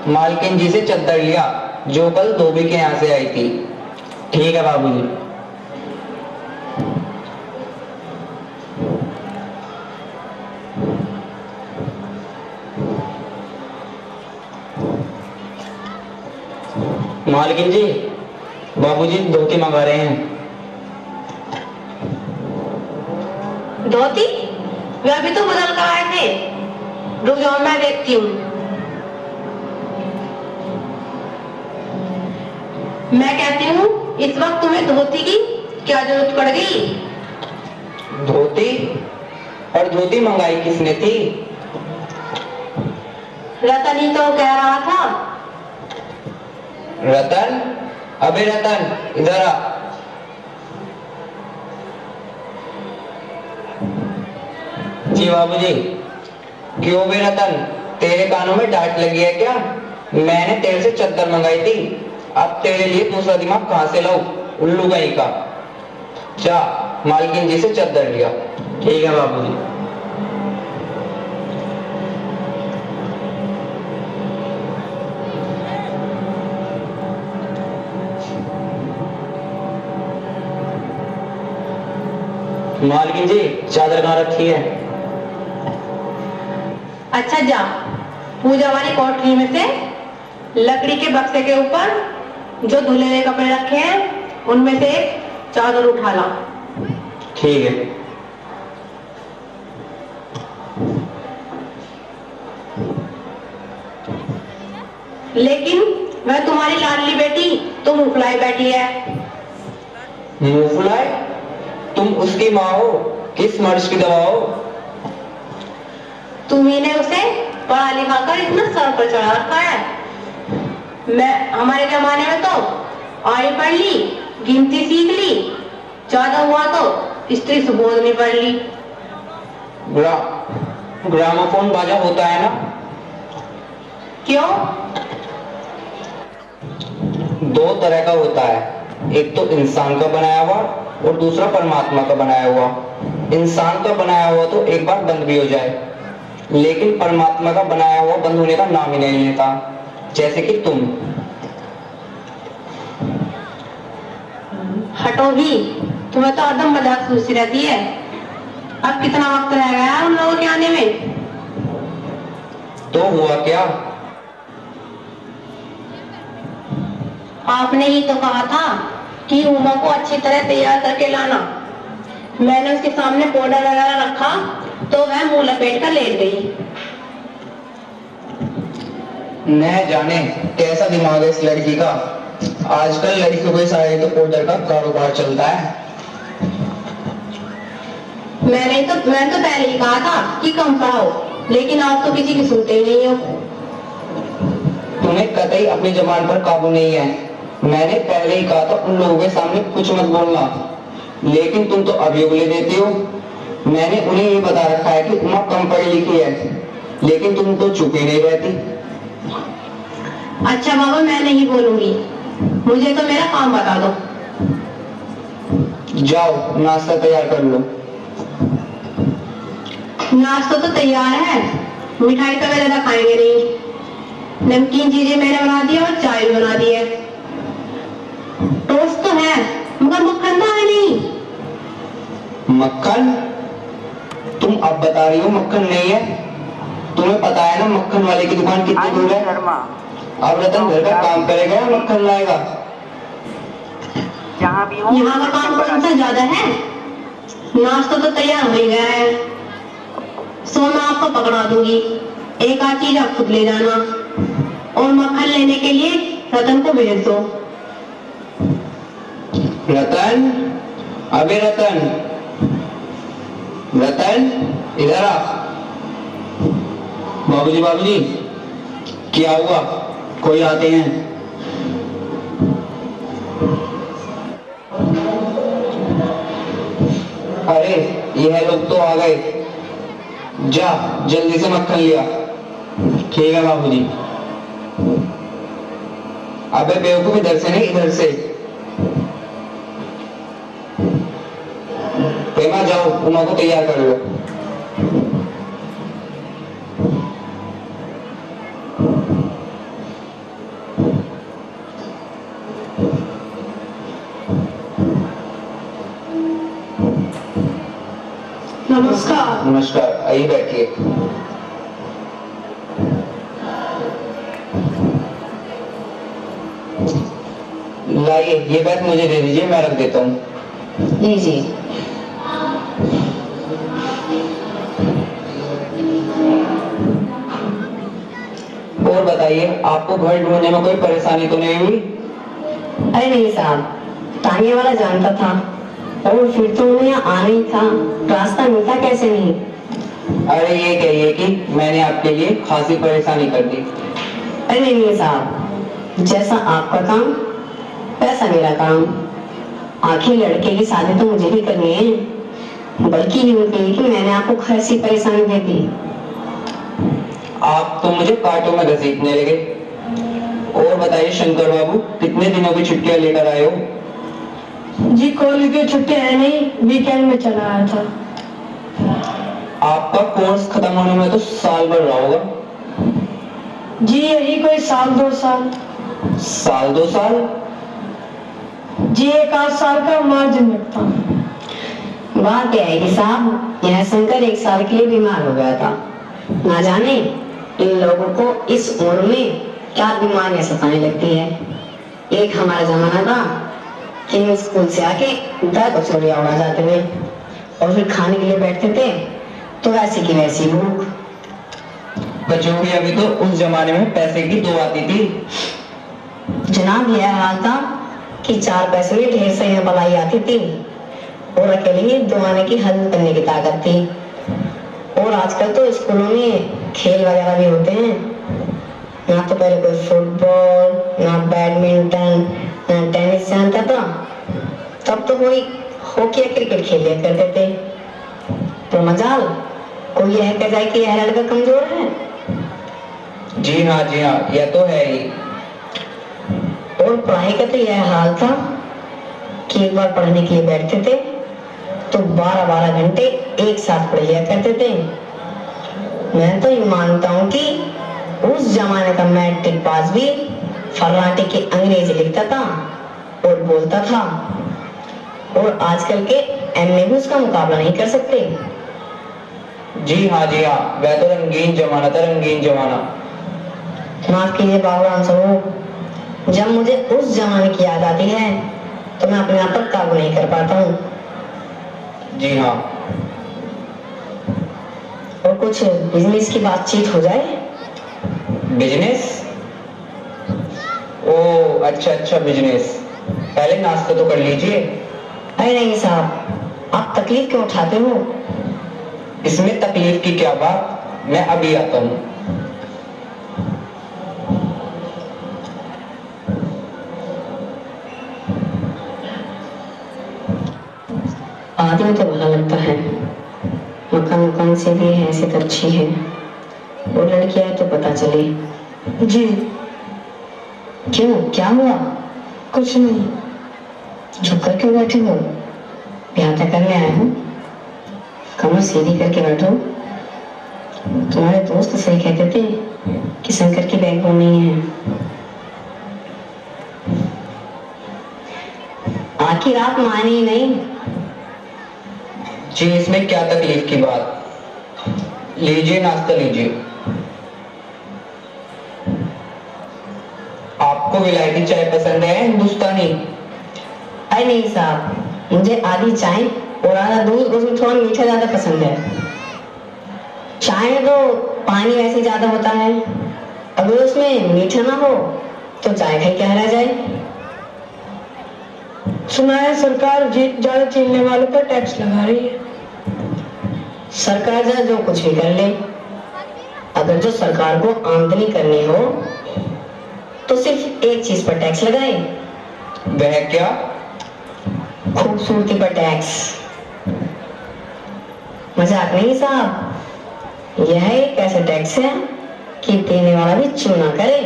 मालकिन जी से चद्दर लिया जो कल धोबी के यहाँ से आई थी। ठीक है बाबूजी। मालकिन जी, बाबूजी धोती मंगा रहे हैं। धोती? वे अभी तो बदल कर आए थे। रुक जाओ, मैं देखती हूँ। मैं कहती हूँ, इस वक्त तुम्हें धोती की क्या जरूरत पड़ गई? धोती? और धोती मंगाई किसने थी? रतन ही तो कह रहा था। रतन? अबे रतन, इधर आ। जी बाबूजी। क्यों बे रतन, तेरे कानों में डांट लगी है क्या? मैंने तेरे से चद्दर मंगाई थी, अब तेरे लिए दूसरा दिमाग कहां से लाऊं, उल्लू कहीं का। जा, मालकिन जी से चद्दर लिया। ठीक है बाबूजी। मालकिन जी, चादर कहाँ रखी है? अच्छा जा, पूजा वाली कोठरी में से लकड़ी के बक्से के ऊपर जो धुले हुए कपड़े रखे हैं उनमें से एक चादर उठा ला। ठीक है। लेकिन वह तुम्हारी लाडली बेटी तो मुंह फुलाई बैठी है। मुंह फुलाए? तुम उसकी माँ हो, किस मर्ज की दवा हो? तुम्ही ने उसे पढ़ा लिखा कर इतना सर पर चढ़ा रखा है। मैं हमारे जमाने में तो आड़ी पढ़ ली, गिनती सीख ली, ज्यादा हुआ तो स्त्री सुबोधनी पढ़ ली। ग्रामोफोन बाजा होता है ना? क्यों? दो तरह का होता है, एक तो इंसान का बनाया हुआ और दूसरा परमात्मा का बनाया हुआ। इंसान का बनाया हुआ तो एक बार बंद भी हो जाए, लेकिन परमात्मा का बनाया हुआ बंद होने का नाम ही नहीं लेता, जैसे कि तुम। हटो भी, तुम्हें तो एकदम मजाक सूझती रहती है। अब कितना वक्त रह गया है उन लोगों के आने में? तो हुआ क्या? आपने ही तो कहा था कि उमा को अच्छी तरह तैयार करके लाना। मैंने उसके सामने पाउडर वगैरह रखा तो वह मुंह लपेट कर लेट गई। न जाने कैसा दिमाग है इस लड़की का। आजकल लड़कियों के सारे तो पाउडर का कारोबार चलता है। मैंने तो पहले ही कहा था कि कम पढ़ाओ, लेकिन आप तो किसी की सुनते ही नहीं हो। तुम्हें कतई अपनी जबान पर काबू नहीं है। मैंने पहले ही कहा था उन लोगों के सामने कुछ मत बोलना, लेकिन तुम तो अभी उगले देती हो। मैंने उन्हें ये बता रखा है कि उमा कम पढ़ी लिखी है, लेकिन तुम तो चुप ही नहीं रहती। अच्छा बाबा, मैं नहीं बोलूंगी, मुझे तो मेरा काम बता दो। जाओ, नाश्ता तैयार कर लो। नाश्ता तो तैयार है, मिठाई तो वे ज्यादा खाएंगे नहीं। नमकीन चीजें मैंने बना दी और चाय भी बना दी है। टोस्ट तो है मगर मक्खन तो है नहीं। मक्खन? तुम अब बता रही हो मक्खन नहीं है? तुम्हें पता है ना मक्खन वाले की दुकान कितनी दूर है? अब रतन घर का काम करेगा या मक्खन लाएगा? यहाँ का काम कौन सा ज्यादा है? नाश्ता तो तैयार हो ही गया है, सो मैं आपको पकड़ा दूंगी। एक आध चीज आप खुद ले जाना और मक्खन लेने के लिए रतन को भेज दो। रतन, अबे रतन, रतन इधर आ। बाबूजी बाबूजी, क्या हुआ? कोई आते हैं? अरे यह लोग तो आ गए। जा जल्दी से मक्खन लिया। ठीक है बाबूजी। अबे बेवकूफ, इधर से नहीं इधर से। प्रेमा जाओ, उमा को तैयार कर लो। नमस्कार। नमस्कार, आइए बैठिए। लाइए ये बैग मुझे दे दीजिए, मैं रख देता हूँ। लीजिए। और बताइए, आपको घर ढूंढने में कोई परेशानी तो नहीं हुई? अरे नहीं साहब, ताने वाला जानता था और फिर तो उन्हें यहाँ आना ही था, रास्ता मिलता कैसे नहीं। अरे ये कहिए कि मैंने आपके लिए खासी परेशानी कर दी। अरे नहीं साहब, जैसा आपका काम वैसा मेरा काम। आखिर लड़के की शादी तो मुझे भी करनी है, बल्कि यूं कहिए कि मैंने आपको खासी परेशानी दे दी। आप तो मुझे कांटों में घसीटने लगे। और बताइए शंकर बाबू, कितने दिनों की छुट्टियां लेकर आए हो? जी कॉलेज की छुट्टी है नहीं, वीकेंड में चला आया था। आपका कोर्स खत्म होने में तो साल भर रहा होगा। जी यही कोई साल 2 साल। साल 2 साल? जी 1 आध साल का मार्जिन रखता हूँ। बात यह है कि साहब, यह सुनकर 1 साल के लिए बीमार हो गया था। ना जाने इन लोगों को इस उम्र में क्या बीमारियां सताने लगती है। एक हमारा जमाना था कि हम स्कूल से आके 10 कचौड़ियां उड़ा जाते थे और फिर खाने के लिए बैठते थे तो वैसी की वैसी भूख। कचौड़ियां भी तो उस जमाने में पैसे की 2 आती थी। जनाब यह हाल था कि 4 पैसे में ढेर सारी बलाई आती थी और अकेले ही 2 आने की हद करने की ताकत थी। और आजकल तो स्कूलों में खेल वगैरह भी होते हैं, ना तो पहले कोई फुटबॉल, ना बैडमिंटन, ना टेनिस जानता था। तब तो कोई हॉकी या क्रिकेट खेल लिया करते थे। तो मजाल कोई यह कह जाए कि यह लड़का कमजोर है। जी हाँ, यह तो है ही। और पढ़ाई का तो यह हाल था कि एक बार पढ़ने के लिए बैठते थे तो 12-12 घंटे एक साथ पढ़ लिया करते थे। मैं तो ये मानता हूँ कि उस जमाने का मैट्रिक पास भी फर्राटे के अंग्रेजी लिखता था और बोलता था, और आजकल के एमए भी उसका मुकाबला नहीं कर सकते। जी हाँ, वह तो रंगीन जमाना था, रंगीन जमाना। माफ कीजिए बाबूराम साहब, जब मुझे उस जमाने की याद आती है तो मैं अपने आप पर काबू नहीं कर पाता हूँ। जी हाँ। और कुछ बिजनेस की बातचीत हो जाए। बिजनेस? ओ अच्छा बिजनेस। पहले नाश्ता तो कर लीजिए। अरे नहीं साहब, आप तकलीफ क्यों उठाते हो? इसमें तकलीफ की क्या बात, मैं अभी आता हूँ। आदमी तो भला लगता है, मकान से भी हैसियत अच्छी है, और लड़की है तो पता चले। जी क्यों, क्या हुआ? कुछ नहीं। झुक कर क्यों बैठे हो? ब्याह तय करने आए हो? कमर सीधी करके बैठो। तुम्हारे दोस्त सही कहते थे कि शंकर की बैकबोन नहीं है। आखिर आप माने ही नहीं। जी इसमें क्या तकलीफ की बात, लीजिए नाश्ता लीजिए। आपको विलायती चाय पसंद है हिंदुस्तानी? अरे नहीं साहब, मुझे आधी चाय और आधा दूध, उसमें थोड़ा मीठा ज्यादा पसंद है। चाय में तो पानी वैसे ज्यादा होता है, अगर उसमें मीठा ना हो तो चाय खाई क्या रह जाए। सुना है सरकार ज्यादा चीनी वालों पर टैक्स लगा रही है। सरकार चाहे जो कुछ भी कर ले, अगर जो सरकार को आमदनी करनी हो तो सिर्फ एक चीज पर टैक्स लगाए। वह क्या? खूबसूरती पर टैक्स। मजाक नहीं साहब, यह एक ऐसा टैक्स है कि देने वाला भी चू ना करे।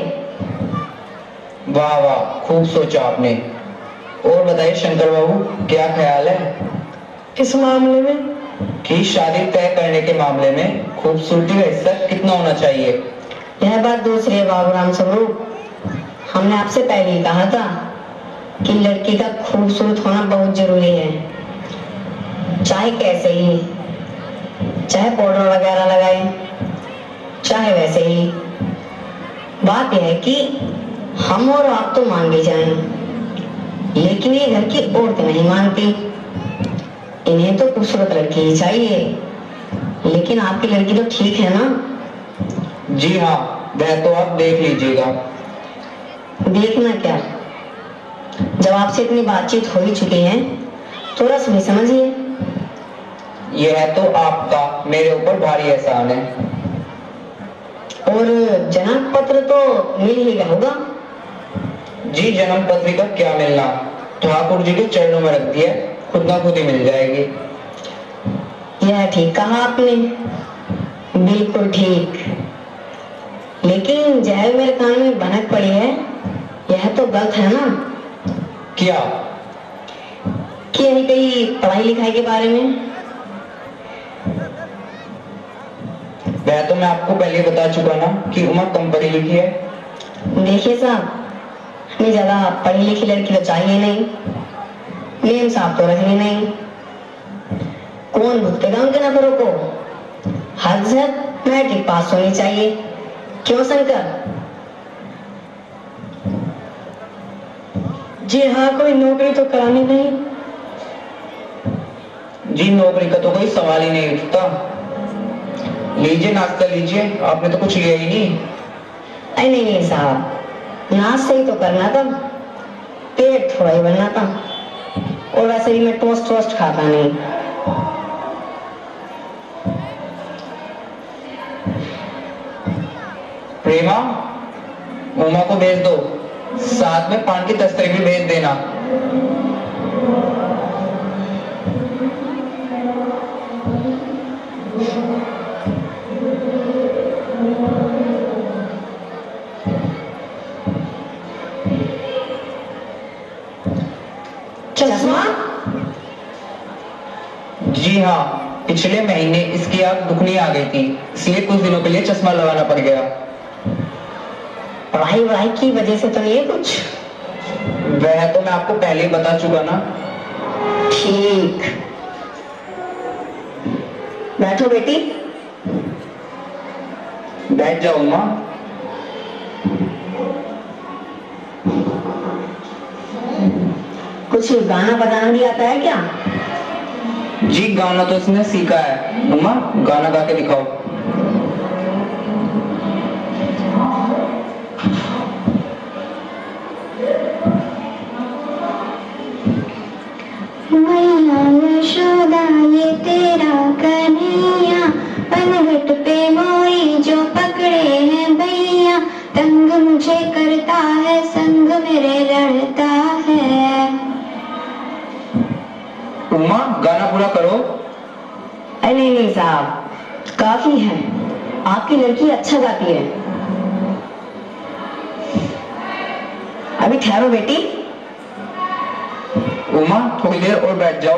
वाह वाह, खूब सोचा आपने। और बताइए शंकर बाबू, क्या ख्याल है इस मामले में? कि शादी तय करने के मामले में खूबसूरती का हिस्सा कितना होना चाहिए? यह बात दूसरी है बाबूराम स्वरूप। हमने आपसे पहले ही कहा था कि लड़की का खूबसूरत होना बहुत जरूरी है, चाहे कैसे ही, चाहे पाउडर वगैरह लगाए, चाहे वैसे ही। बात यह है कि हम और आप तो मान भी जाएं, लेकिन ये घर की औरतें नहीं मानती। इन्हें तो खूबसूरत लड़की ही चाहिए। लेकिन आपकी लड़की तो ठीक है ना? जी हाँ, वह तो आप देख लीजिएगा। देखना क्या, जब आपसे इतनी बातचीत हो ही चुकी है तो रस भी समझिए। यह तो आपका मेरे ऊपर भारी एहसान है। और जन्म पत्र तो मिल ही गया होगा? जी, जन्म पत्रिका क्या मिलना, ठाकुर जी के चरणों में रख दिया, खुद ना खुद ही मिल जाएगी। यह ठीक कहा आपने, बिल्कुल ठीक। लेकिन जय मेरे कान में भनक पड़ी है, यह तो गलत है ना? क्या? कि यही कहीं पढ़ाई लिखाई के बारे में? वह तो मैं आपको पहले बता चुका ना कि उमा कम पढ़ी लिखी है। देखिए साहब, हमें ज्यादा पढ़ी लिखी लड़की तो चाहिए नहीं, मेम साहब तो रहे नहीं। कौन भुगतेगा उनके नखरों को? हद से हद मैट्रिक पास होनी चाहिए। क्यों शंकर? जी हाँ, कोई नौकरी तो करानी नहीं। जी, नौकरी का तो कोई सवाल ही नहीं उठता। लीजिए, नाश्ता लीजिए, आपने तो कुछ लिया ही नहीं। अरे नहीं साहब, नाश्ता ही तो करना था, पेट थोड़ा ही भरना था। और वैसे भी मैं टोस्ट वोस्ट खाता नहीं। प्रेमा, उमा को भेज दो, साथ में पान की तस्तरी भी भेज देना। चश्मा? जी हाँ, पिछले महीने इसकी आंख दुखनी आ गई थी, इसलिए कुछ दिनों के लिए चश्मा लगाना पड़ गया। पढ़ाई वढ़ाई की वजह से तो नहीं है कुछ? वह तो मैं आपको पहले ही बता चुका ना। ठीक, बैठो बेटी। बैठ जाओ उमा। कुछ गाना बजाना भी आता है क्या? जी, गाना तो इसने सीखा है। उमा, गाना गा के दिखाओ। मैया यशोदा ये तेरा कन्हैया, पनघट पे मोरी जो पकड़े हैं भैया, तंग मुझे करता है संग मेरे लड़ता है। उमा, गाना पूरा करो। अरे नहीं साहब, काफी है, आपकी लड़की अच्छा गाती है। अभी ठहरो बेटी। उमा, थोड़ी देर और बैठ जाओ।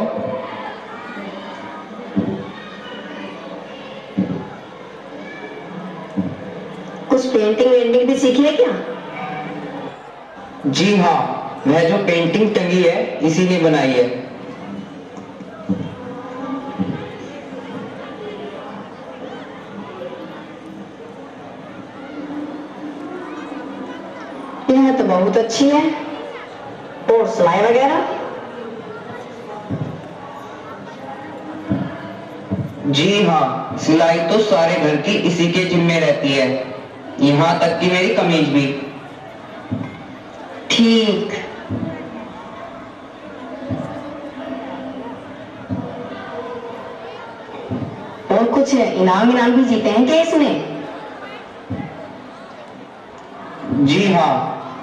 कुछ पेंटिंग वेंटिंग भी सीखी है क्या? जी हाँ, वह जो पेंटिंग टंगी है इसी ने बनाई है। यह तो बहुत अच्छी है। और सिलाई वगैरह? जी हाँ, सिलाई तो सारे घर की इसी के जिम्मे रहती है, यहाँ तक कि मेरी कमीज भी। ठीक। और कुछ इनाम इनाम भी जीते हैं क्या इसने? जी हाँ,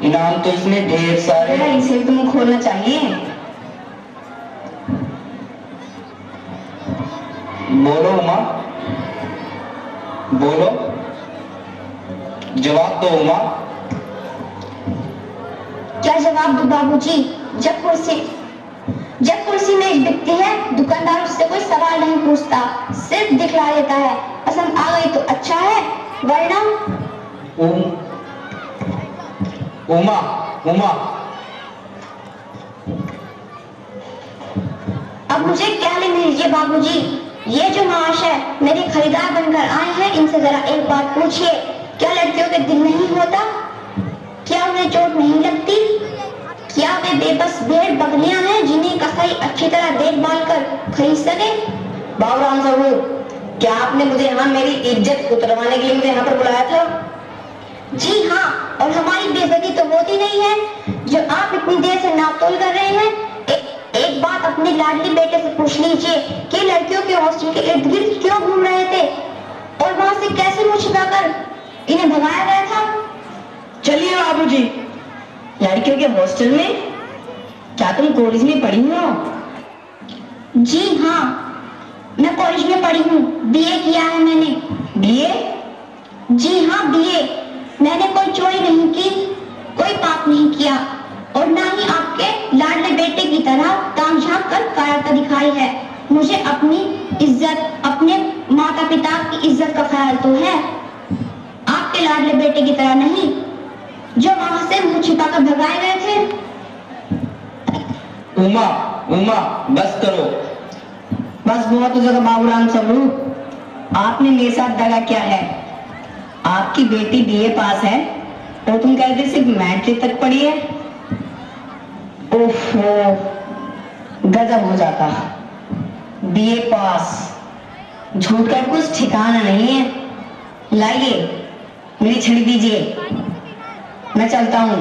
इनाम तो इसने ढेर सारे। इसे तुम्हें खोलना चाहिए। बोलो उमा, बोलो, जवाब दो उमा। क्या जवाब दूं बाबूजी? जब कुर्सी मेज बिकती है, दुकानदार उससे कोई सवाल नहीं पूछता, सिर्फ दिखला देता है। पसंद आ गई तो अच्छा है, वरना उमा, उमा, अब मुझे क्या लेने दीजिए बाबूजी। ये जो महाशय मेरे खरीदार बनकर आए हैं, इनसे जरा एक बात पूछिए, क्या लड़कियों के दिल नहीं होता? क्या उन्हें चोट नहीं लगती? क्या वे बेबस भेड़ बकरियां हैं जिन्हें कसाई अच्छी तरह देखभाल कर खरीद सके? बाबूराम साहू, क्या आपने मुझे यहाँ मेरी इज्जत उतरवाने के लिए मुझे यहाँ पर बुलाया था? जी हाँ, और हमारी बेइज्जती तो होती नहीं है जो आप इतनी देर से नापतोल कर रहे हैं। एक बात अपने लाडली बेटे से पूछ लीजिए कि लड़कियों के हॉस्टल के इर्द गिर्द क्यों घूम रहे थे और वहां से कैसे मुंह छिपाकर इन्हें भगाया गया था? चलिए बाबूजी, लड़कियों के हॉस्टल में? क्या तुम कॉलेज में पढ़ी हो? जी हाँ, मैं कॉलेज में पढ़ी हूँ, बीए किया है मैंने। बीए? जी हाँ, बीए। मैंने कोई चोरी नहीं की, कोई पाप नहीं किया और ना ही आपके लाडले बेटे की तरह ताक झांक कर कायरता दिखाई है। मुझे अपनी इज्जत, अपने माता पिता की इज्जत का ख्याल तो है, आपके लाडले बेटे की तरह नहीं जो वहां से मुंह छिपाकर भगाए गए थे। उमा, उमा, बस करो। बस बहुत हो जाएगा बाबूराम साहू, आपने मेरे साथ दगा किया है। आपकी बेटी बीए पास है और तुम कहते सिर्फ मैट्रिक तक पढ़ी है। ओफो, गजब हो जाता। बीए पास, झूठ का कुछ ठिकाना नहीं है। लाइए मेरी छड़ी दीजिए, मैं चलता हूँ।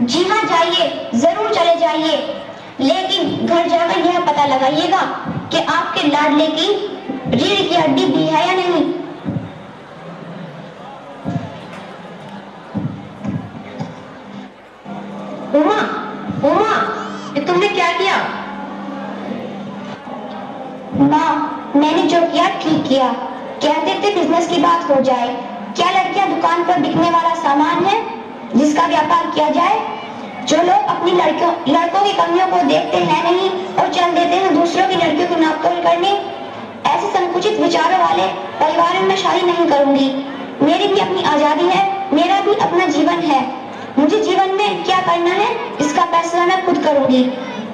जी हाँ, जाइए, जरूर चले जाइए, लेकिन घर जाकर यह पता लगाइएगा कि आपके लाडले की रीढ़ की हड्डी भी है या नहीं। उमा, उमा, ये तुमने क्या किया? माँ, मैंने जो किया ठीक किया। कहते थे बिजनेस की बात हो जाए। क्या लड़कियां दुकान पर बिकने वाला सामान है जिसका व्यापार किया जाए? जो लोग अपनी लड़कों की कमियों को देखते हैं नहीं और चल देते हैं दूसरों की लड़कियों की नापतोल करने, ऐसे संकुचित विचारों वाले परिवार में मैं शादी नहीं करूंगी। मेरी भी अपनी आजादी है, मेरा भी अपना जीवन है। मुझे जीवन में क्या करना है इसका फैसला मैं खुद करूंगी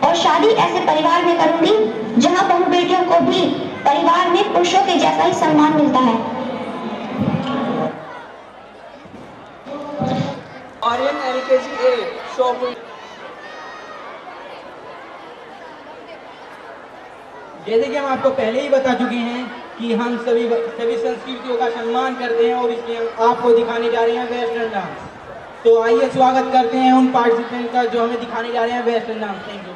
और शादी ऐसे परिवार में करूंगी जहां बहू बेटियों को भी परिवार में पुरुषों के जैसा ही सम्मान मिलता है। Aryan LKG A shop. जैसे कि हम आपको पहले ही बता चुके हैं कि हम सभी संस्कृतियों का सम्मान करते हैं और इसलिए हम आपको दिखाने जा रहे हैं वेस्टर्न डांस। तो आइए स्वागत करते हैं उन पार्टिसिपेंट का जो हमें दिखाने जा रहे हैं वेस्टर्न डांस। Thank you.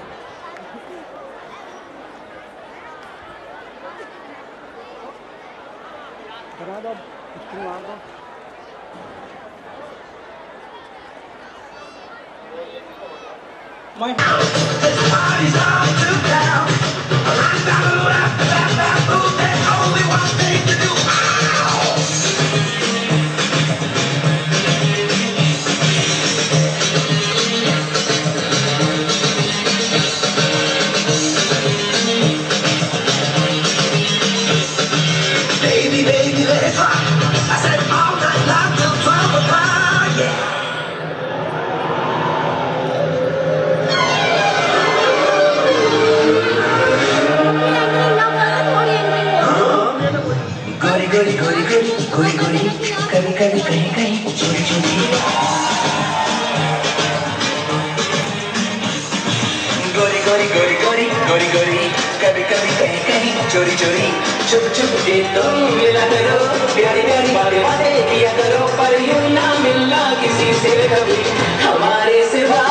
चोरी चोरी चुप चुप के तुम मिला करो, प्यारी प्यारी बातें किया करो, पर यूं ना मिलना किसी से कभी हमारे सिवा।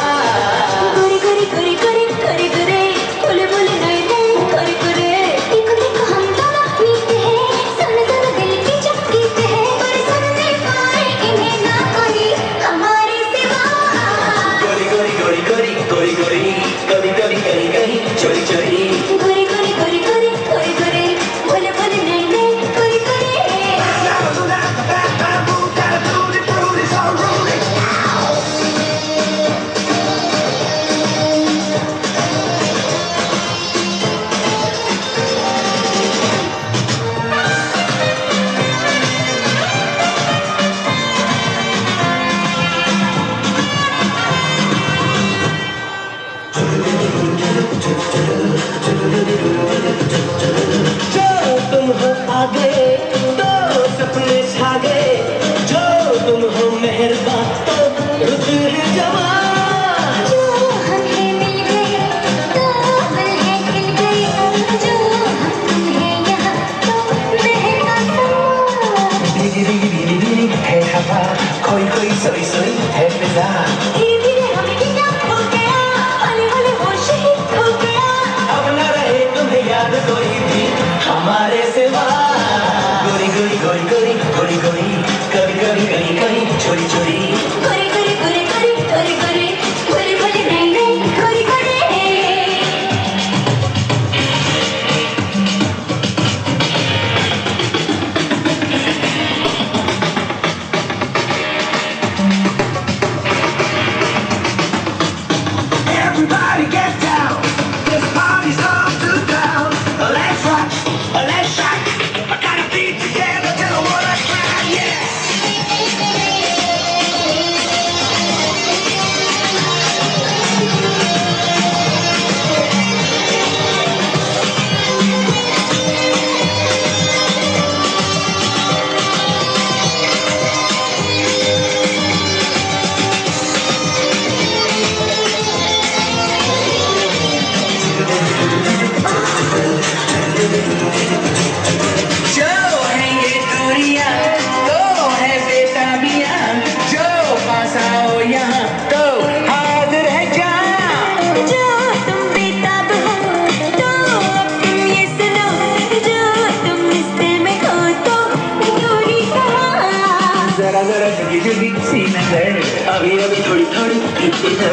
गोरी गोरी गोरी गोरी गोरी गोरी बोले बोले नहीं नहीं गोरी गोरी देखो देखो हम दोनों मीते हैं, सुन सुन दिल की चमकीते हैं, पर सुन नहीं पाए इन्हें ना कोई हमारे सिवा। गोरी गोरी गोरी गोरी गोरी गोरी कभी कभी कहीं कहीं चोरी चोरी। गोरी गोरी गोरी गोरी गोरी गोरी बोले बोले नहीं नहीं गोरी गोरी।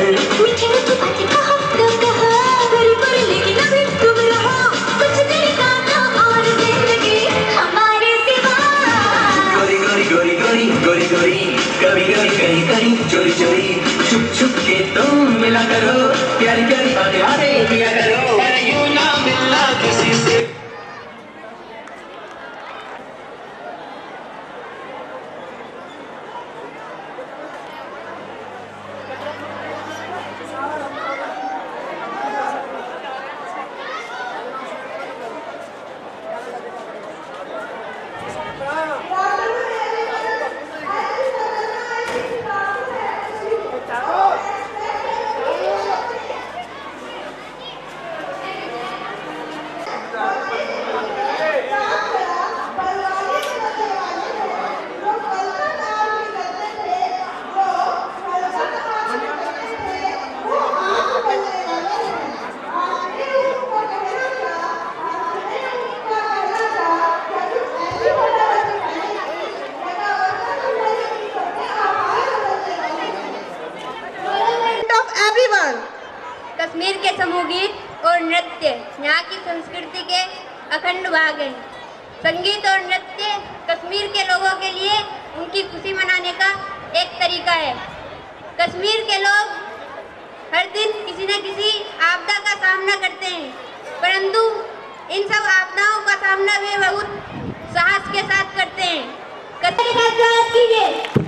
मीठी मीठी बातें कहो तो कहो, बड़ी बड़ी लेकिन अभी तुम रहो, कुछ दिल का ना और जिंदगी हमारे सिवा। गोरी गोरी गोरी गोरी गोरी गोरी, कभी कभी कहीं कहीं चोरी चोरी, छुप छुप के तुम मिला करो, प्यारी प्यारी बातें बातें किया करो, अरे यूं ना मिलना किसी से। कश्मीर के समूह गीत और नृत्य यहाँ की संस्कृति के अखंड भाग हैं। संगीत और नृत्य कश्मीर के लोगों के लिए उनकी खुशी मनाने का एक तरीका है। कश्मीर के लोग हर दिन किसी न किसी आपदा का सामना करते हैं, परंतु इन सब आपदाओं का सामना वे बहुत साहस के साथ करते हैं। कीजिए।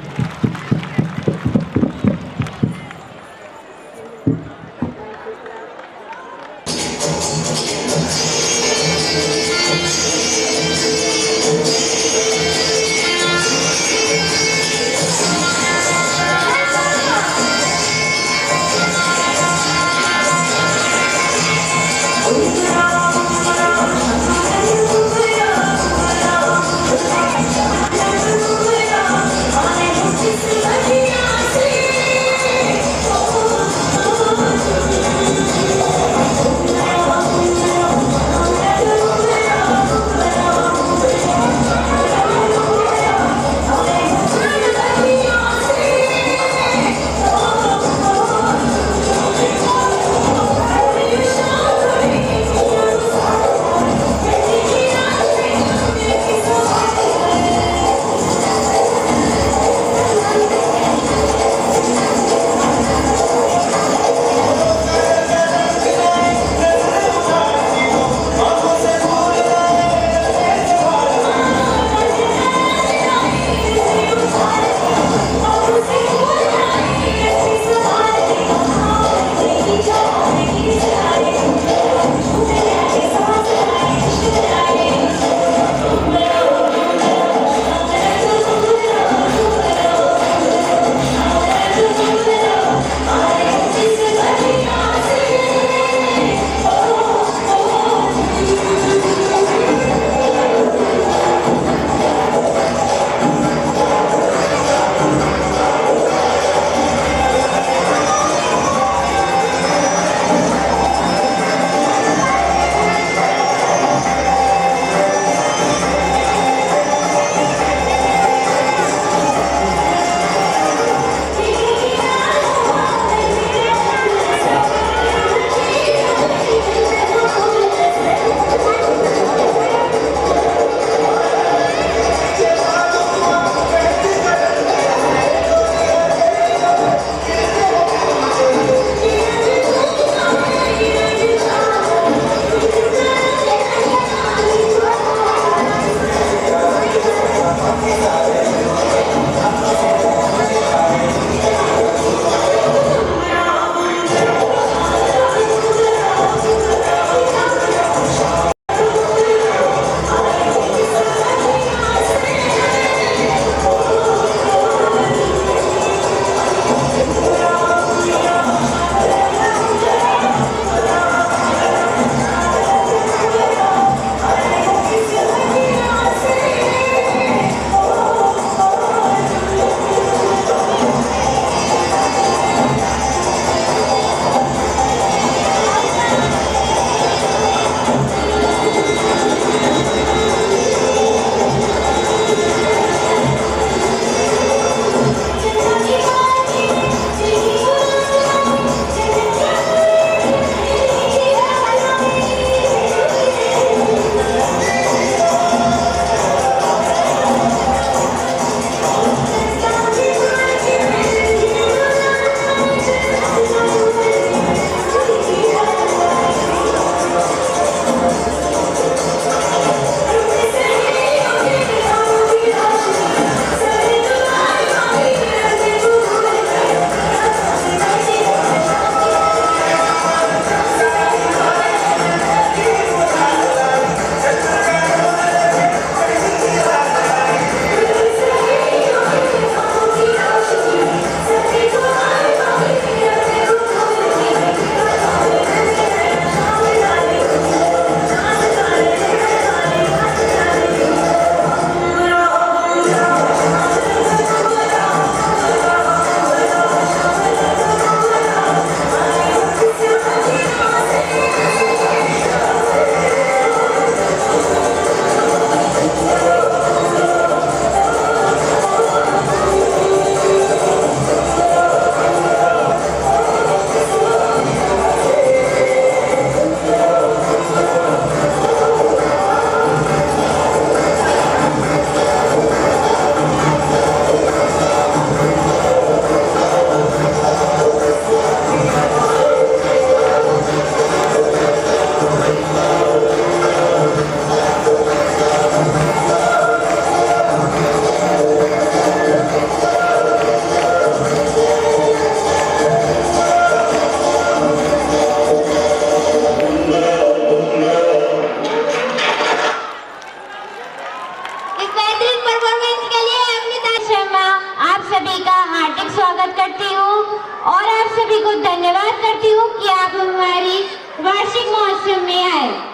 धन्यवाद करती हूँ कि आप हमारी वार्षिक महोत्सव में आए।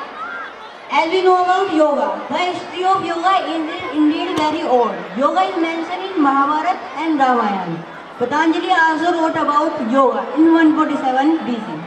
As we know about yoga, the history of yoga is indeed very old. Yoga is mentioned in Mahabharata and Ramayana. Patanjali also wrote about yoga in 147 BC.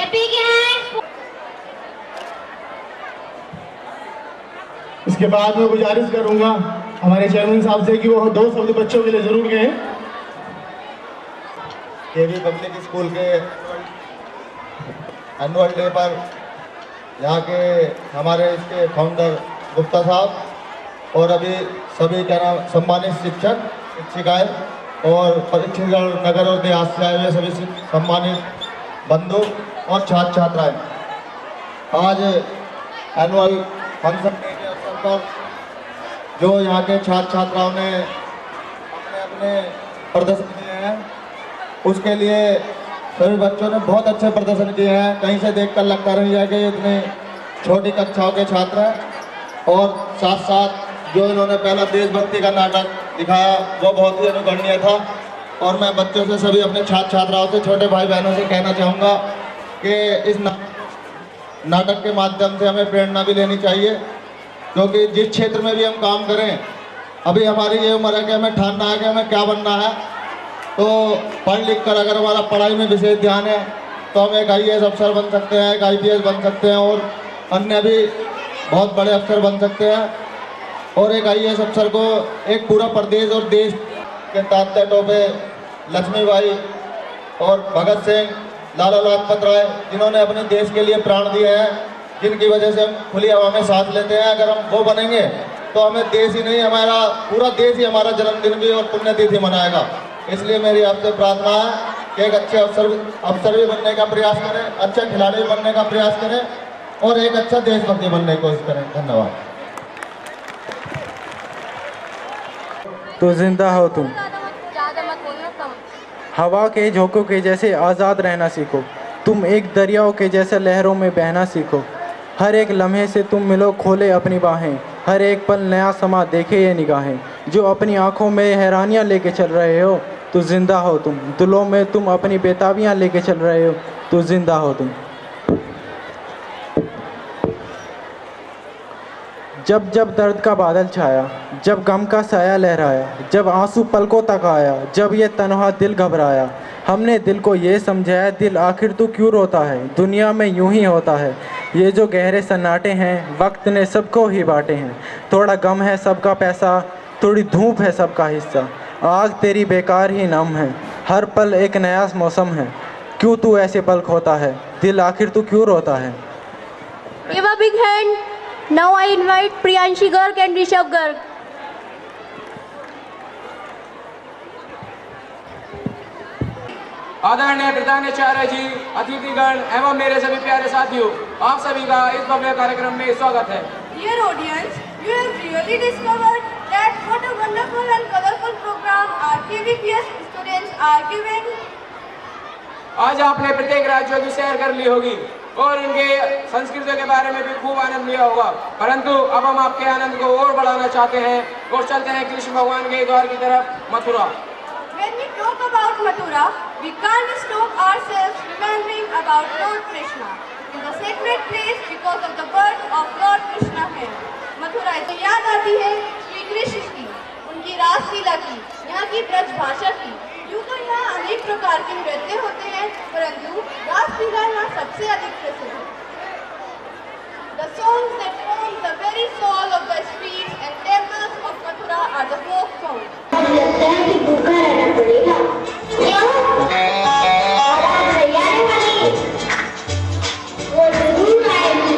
Happy के हैं। इसके बाद मैं गुजारिश करूंगा हमारे चेयरमैन साहब से कि वो 2 शब्द बच्चों के लिए जरूर कहें। केवी पब्लिक स्कूल के एनुअल डे पर यहाँ के हमारे इसके फाउंडर गुप्ता साहब और अभी सभी क्या नाम सम्मानित शिक्षक शिक्षिकाएं और परीक्षागढ़ नगर और देहात से आए हुए सभी सम्मानित बंधु और छात्र छात्राएं, आज एनुअल फंक्शन डे के अवसर पर जो यहाँ के छात्र छात्राओं ने अपने अपने प्रदर्शन किए हैं उसके लिए सभी बच्चों ने बहुत अच्छे प्रदर्शन किए हैं। कहीं से देखकर लगता नहीं है कि इतने छोटी कक्षाओं के छात्र हैं और साथ साथ जो इन्होंने पहला देशभक्ति का नाटक दिखाया वो बहुत ही अनुकरणीय था। और मैं बच्चों से सभी अपने छात्र छात्राओं से छोटे भाई बहनों से कहना चाहूँगा कि इस नाटक के माध्यम से हमें प्रेरणा भी लेनी चाहिए, क्योंकि जिस क्षेत्र में भी हम काम करें, अभी हमारी ये उम्र है कि हमें ठानना है कि हमें क्या बनना है। तो पढ़ लिख कर अगर हमारा पढ़ाई में विशेष ध्यान है तो हम एक IAS अफसर बन सकते हैं, एक IPS बन सकते हैं और अन्य भी बहुत बड़े अफसर बन सकते हैं। और एक IAS अफसर को एक पूरा प्रदेश और देश के तात्या टोपे, लक्ष्मीबाई और भगत सिंह, लाला लाजपत राय, जिन्होंने अपने देश के लिए प्राण दिए हैं, जिनकी वजह से हम खुली हवा में सांस लेते हैं, अगर हम वो बनेंगे तो हमें देश ही नहीं, हमारा पूरा देश ही हमारा जन्मदिन भी और पुण्यतिथि मनाएगा। इसलिए मेरी आपसे प्रार्थना है कि एक अच्छे अफसर भी बनने का प्रयास करें, अच्छे खिलाड़ी भी बनने का प्रयास करें और एक अच्छा देशभक्ति बनने की कोशिश करें। धन्यवाद। तो जिंदा हो तुम, हवा के झोंकों के जैसे आज़ाद रहना सीखो। तुम एक दरियाओं के जैसे लहरों में बहना सीखो। हर एक लम्हे से तुम मिलो, खोले अपनी बाहें। हर एक पल नया समा देखे ये निगाहें। जो अपनी आंखों में हैरानियां लेके चल रहे हो, तो जिंदा हो तुम। दिलों में तुम अपनी बेताबियां लेके चल रहे हो, तो जिंदा हो तुम। जब जब दर्द का बादल छाया, जब गम का साया लहराया, जब आंसू पलकों तक आया, जब ये तन्हा दिल घबराया, हमने दिल को ये समझाया, दिल आखिर तू क्यों रोता है, दुनिया में यूं ही होता है। ये जो गहरे सन्नाटे हैं, वक्त ने सबको ही बांटे हैं। थोड़ा गम है सबका पैसा, थोड़ी धूप है सबका हिस्सा। आग तेरी बेकार ही नम है, हर पल एक नया मौसम है। क्यों तू ऐसे पल खोता है, दिल आखिर तू क्यों रोता है। Give a big hand. Now I invite Priyanshi Garg and Rishabh Garg. आदरणीय प्रधानाचार्य जी, अतिथिगण एवं मेरे सभी प्यारे साथियों, आप सभी का इस भव्य कार्यक्रम में स्वागत है। Dear audience, you have really discovered that what a wonderful and colorful program our KVPS students are giving. आज आपने प्रत्येक राज्यों की सैर कर ली होगी और इनके संस्कृति के बारे में भी खूब आनंद लिया होगा, परंतु अब हम आपके आनंद को और बढ़ाना चाहते हैं और चलते हैं कृष्ण भगवान के द्वार की तरफ, Mathura. When we talk about Mathura, we can't stop ourselves remembering about Lord Krishna in the sacred place because of the birth of Lord Krishna here. Mathura तो याद आती है श्री कृष्ण की, उनकी रासलीला की, यहाँ की ब्रज भाषा की। यूँ तो यहाँ अनेक प्रकार के नृत्य होते हैं, परंतु रासलीला यहाँ सबसे अधिक प्रसिद्ध है। The songs that form the very soul of the streets and temples of Mathura are the folk songs. अब लगता है कि भूखा रहना पड़ेगा। क्यों? आज भैया ने बनी, वो जरूर आएगी।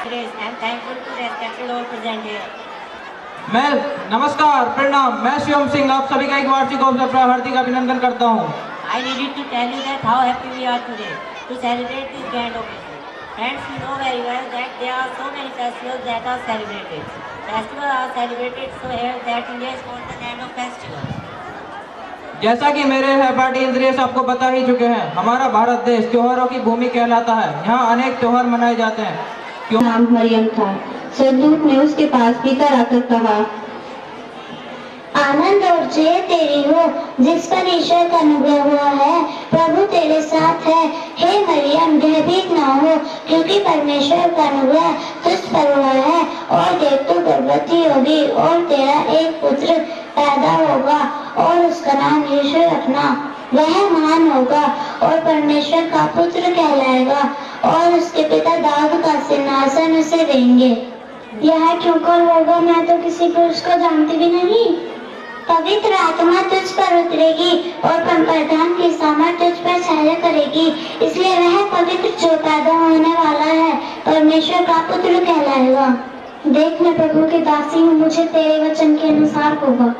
I am thankful to respected all present here. मैं नमस्कार प्रणाम, मैं शिवम सिंह आप सभी का एक वार्षिक अवसर पर हार्दिक अभिनंदन करता हूँ। I needed to tell you that how happy we are today to celebrate this grand occasion. Friends, you know very well that there are so many festivals that are celebrated. Festivals are celebrated so here that India is called the land of festivals. जैसा कि मेरे सहपाठी इंद्रिय आपको बता ही चुके हैं, हमारा भारत देश त्योहारों की भूमि कहलाता है। यहाँ अनेक त्योहार मनाए जाते हैं। क्यों? नाम मरियम था। सरदूत ने उसके पास पीकर आकर कहा, आनंद और जय तेरी हो जिस पर ईश्वर का अनुग्रह हुआ है, प्रभु तेरे साथ है। हे मरियम, भयभीत न हो क्योंकि परमेश्वर का अनुग्रह तुझ पर हुआ है। और देख तू गर्भवती होगी और तेरा एक पुत्र पैदा होगा और उसका नाम यीशु रखना। वह महान होगा और परमेश्वर का पुत्र कहलाएगा और उसके पिता दाऊद का सिंहासन उसे देंगे। यह क्यों कर होगा? मैं तो किसी पुरुष को जानती भी नहीं। पवित्र आत्मा तुझ पर उतरेगी और प्रधान की सामर्थ तुझ पर छाया करेगी, इसलिए वह पवित्र जो पैदा होने वाला है परमेश्वर का पुत्र कहलाएगा। देख, मैं प्रभु की दासी हूँ, मुझे तेरे वचन के अनुसार होगा।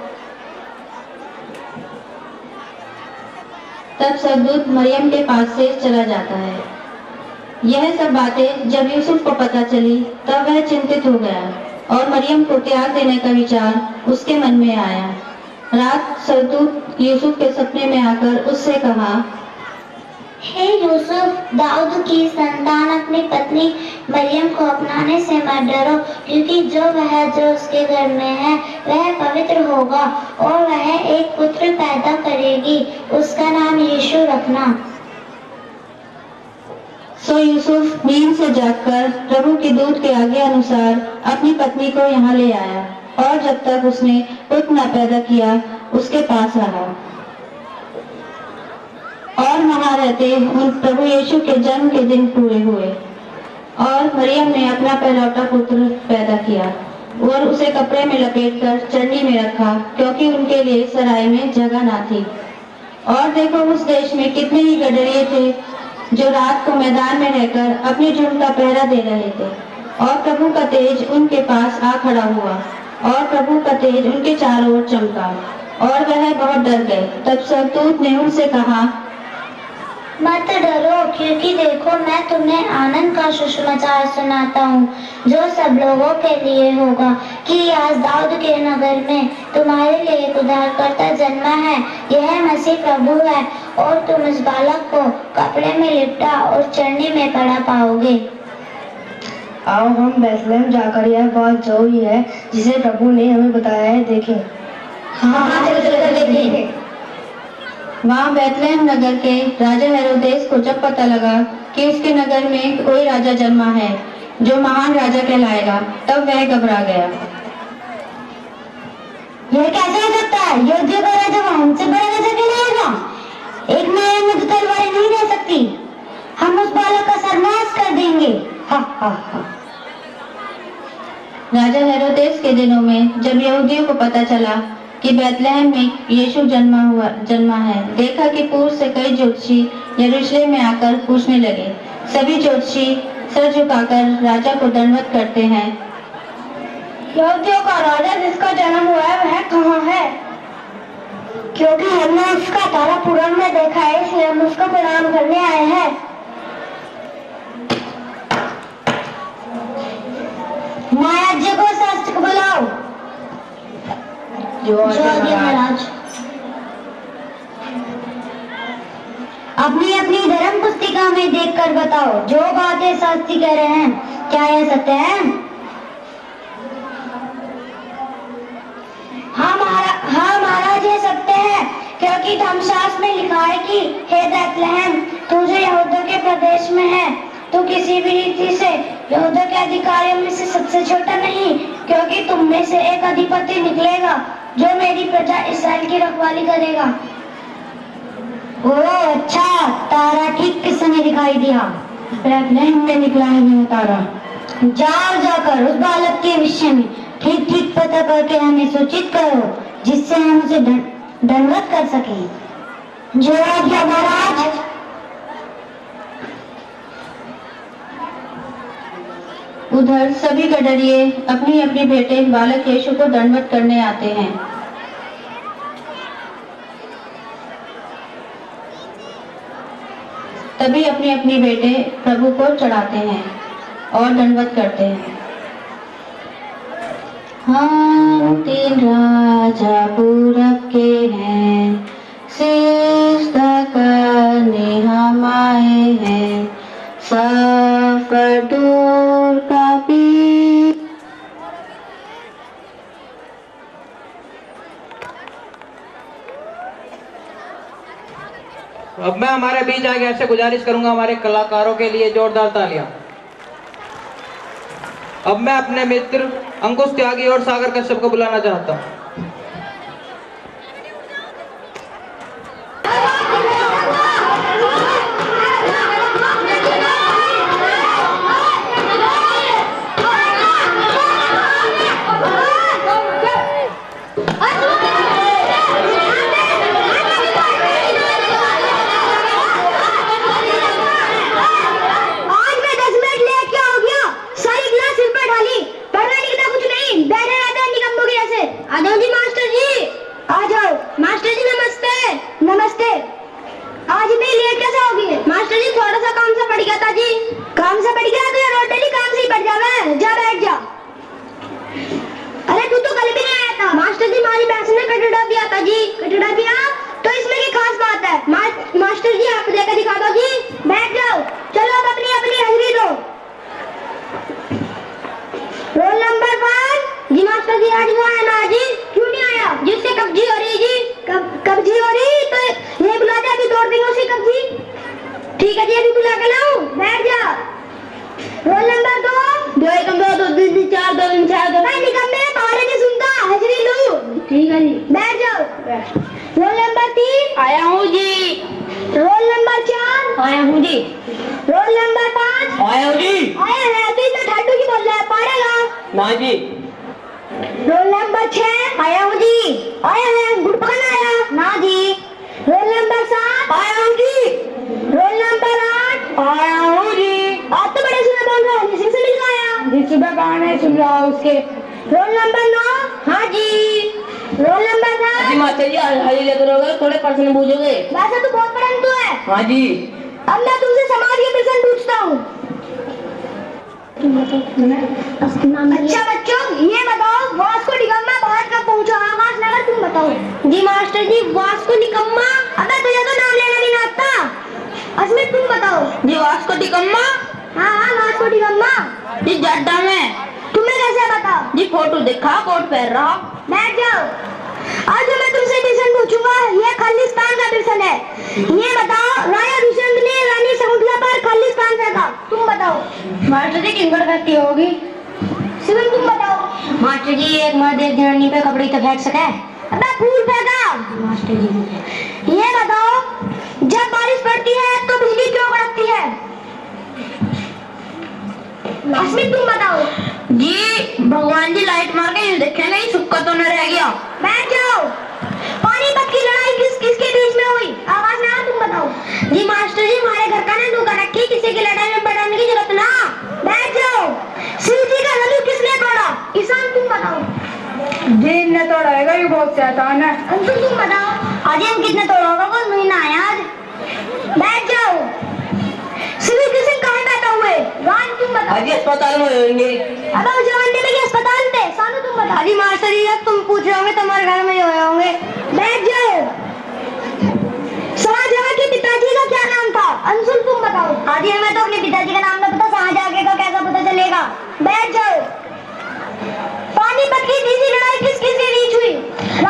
तब सरदूत मरियम के पास से चला जाता है। यह सब बातें जब यूसुफ को पता चली तब वह चिंतित हो गया और मरियम को त्याग देने का विचार उसके मन में आया। रात सरदूत यूसुफ के सपने में आकर उससे कहा, हे यूसुफ, दाऊद की संतान अपनी पत्नी मरियम को अपनाने से मत डरो, क्योंकि जो उसके घर में है वह पवित्र होगा और वह एक पुत्र पैदा करेगी, उसका नाम यीशु रखना। सो यूसुफ नींद से जागकर प्रभु के दूत के आज्ञा अनुसार अपनी पत्नी को यहाँ ले आया और जब तक उसने पुत्र न पैदा किया उसके पास रहा। और वहाँ रहते उन प्रभु यीशु के जन्म के दिन पूरे हुए और मरियम ने अपना पहलौठा पुत्र पैदा किया और उसे कपड़े में लपेटकर चरनी में रखा, क्योंकि उनके लिए सराय में जगह ना थी। और देखो, उस देश में कितने ही गडरिये थे जो रात को मैदान में रहकर अपनी झुंड का पहरा दे रहे थे। और प्रभु का तेज उनके पास आ खड़ा हुआ और प्रभु का तेज उनके चारों ओर चमका और वह बहुत डर गए। तब सरदूत ने उनसे कहा, मत डरो, क्योंकि देखो मैं तुम्हें आनंद का सुसमाचार सुनाता हूँ जो सब लोगों के लिए होगा कि आज दाऊद के नगर में तुम्हारे लिए एक उद्धारकर्ता जन्मा है। यह मसीह प्रभु है और तुम इस बालक को कपड़े में लिपटा और चरनी में पड़ा पाओगे। आओ हम बैतलहम जाकर यह बात जो हुई है जिसे प्रभु ने हमें बताया है देखें। हाँ, चलो देखें। वहाँ बैतलहम नगर के राजा हेरोदेस को जब पता लगा कि उसके नगर में कोई राजा जन्मा है जो महान राजा कहलाएगा, तब वह घबरा गया। यह कैसे हो सकता है? योद्धा का राजा हमसे बड़ा राजा कहलाएगा? एक नायक में तो तलवारें नहीं रह सकती। हम उस बालक का सर्वनाश कर देंगे। हा हा हा। राजा हेरोदेस के दिनों में जब यहूदियों को पता चला कि बैतलहम में यीशु जन्मा है, देखा कि पूर्व से कई ज्योतिषी यरूशलेम में आकर पूछने लगे। सभी ज्योतिषी सर झुकाकर राजा को दंडवत करते हैं। यहूदियों का राजा जिसका जन्म हुआ है वह कहाँ है? क्योंकि हमने उसका तारा पुराण में देखा है, इसलिए हम उसको प्रणाम करने आए हैं। महाराज को शास्त्र को बुलाओ। जो महाराज अपनी अपनी धर्म पुस्तिका में देखकर बताओ जो बातें शास्त्री कह रहे हैं, क्या यह सत्य है? हाँ महाराज, ये सत्य है, क्योंकि धर्मशास्त्र में लिखा है कि हे बैतलहम, तू जो यहूदा के प्रदेश में है, तू किसी भी रीति से यहूदा के अधिकारियों में से सबसे छोटा नहीं, क्योंकि तुम में से एक अधिपति निकलेगा जो मेरी प्रजा इस्राएल की रखवाली करेगा। ओह अच्छा, तारा ठीक किस समय दिखाई दिया? बैतलहम में निकला है यह तारा। जाकर उस बालक के विषय में ठीक ठीक पता करके हमें सूचित करो, जिससे हम उसे दंडवत कर सकें। जो आज्ञा महाराज। उधर सभी गडरिये अपनी अपनी बेटे बालक यीशु को दंडवत करने आते हैं। तभी अपने अपने बेटे प्रभु को चढ़ाते हैं और दंडवत करते हैं। हम 3 राजा पूरब के हैं, सिजदा करने हम आए हैं, सफर दूर का भी। अब मैं हमारे बीच आगे ऐसे गुजारिश करूंगा हमारे कलाकारों के लिए जोरदार तालियां। अब मैं अपने मित्र अंकुश त्यागी और सागर कश्यप को बुलाना चाहता हूं। मास्टर जी आप लेकर दिखा दो जी। बैठ जाओ, चलो अब अपनी अपनी हाजिरी दो। रोल नंबर 1 जी। मास्टर जी आज वो आया ना जी? क्यों नहीं आया? जिससे कब्जी हो रही जी। कब्जी हो रही तो ये बुला दे, अभी तोड़ देंगे उसी कब्जी। ठीक है जी, अभी बुला के लाऊं? बैठ जा। रोल नंबर 2 2 1 2 2 3 4 2 3 4 2 मैं निकल में पारे नहीं सुनता, हाजिरी लूं। ठीक है जी, बैठ जाओ। रोल नंबर 3 आया हूँ जी। रोल नंबर 4 आया हूँ जी। रोल नंबर 5 आया हूँ जी। आया है तो इतना ठाडू की बोल रहा है, पढ़ेगा ना जी। रोल नंबर 6 आया हूँ जी। आया है, गुड़ पकड़ना आया ना जी। रोल नंबर 7 आया हूँ जी। रोल नंबर 8 आया हूँ जी। आप तो बड़े सुना बोल रहे हो, जिससे मिल गया आया जी। सुबह कहाँ है, सुन रहा हूँ उसके। रोल नंबर 9 हाँ जी। रोल नंबर 10 जी मास्टर जी हाजिरी लेकर रहोगे, थोड़े प्रश्न पूछोगे। वैसे तो बहुत परंतु है। हाँ जी। अब मैं तुमसे समाज के प्रश्न पूछता हूँ। अच्छा बच्चों ये बताओ, वास्को डिगामा भारत कब पहुंचा? आकाश नगर तुम बताओ। जी मास्टर जी वास्को डिगामा, अबे तुझे तो नाम लेना नहीं आता। अस्मित तुम बताओ। जी वास्को डिगामा। हाँ हाँ वास्को डिगामा जी जड्डा में। तुम्हें कैसे पता? जी फोटो देखा, कोट पहन रहा। बैठ जाओ। आज मैं तुमसे प्रश्न पूछूंगा, ये खालिस्तान का प्रश्न है। ये बताओ राजा दुष्यंत ने रानी शकुंतला पर खालिस्तान फेंका, तुम बताओ। मास्टर जी किन पर फेंकती होगी? शिवम तुम बताओ। मास्टर जी एक मर्द एक जनानी पे कपड़े तो फेंक सके? अबे फूल फेंका। मास्टर जी ये बताओ जब बारिश पड़ती है तो बिजली क्यों कड़कती है? अस्मित तुम बताओ। जी भगवान जी लाइट मार के देखे नहीं, सुक्का तो न रह गया। बैठ जाओ। पानीपत की लड़ाई किस किसके बीच में हुई? आवाज ना तुम बताओ। जी मास्टर जी हमारे घर का ना धोखा रखी, किसी की लड़ाई में पड़ने की जरूरत ना। बैठ जाओ। शिव जी का धनुष किसने तोड़ा? ईशान तुम बताओ। जी ने तोड़ा है, ये बहुत शैतान है। अंशु तुम बताओ। आज हम कितने तोड़ा होगा, कोई महीना आया आज। बैठ जाओ। श्री कृष्ण कहाँ पैदा हुए? रान तुम बताओ। आज अस्पताल में होंगे। अब उस जमाने में अस्पताल थे, सानू तुम बताओ। अजी मास्टर जी तुम पूछ रहे होंगे तुम्हारे घर में ही हुए होंगे। बैठ जाओ। शाहजहां के पिताजी का क्या नाम था? अंशुल तुम बताओ। आजी हमें तो अपने पिताजी का नाम ना पता, शाहजहां का कैसा पता चलेगा? बैठ जाओ। पानीपत की तीसरी लड़ाई किस किसके बीच हुई?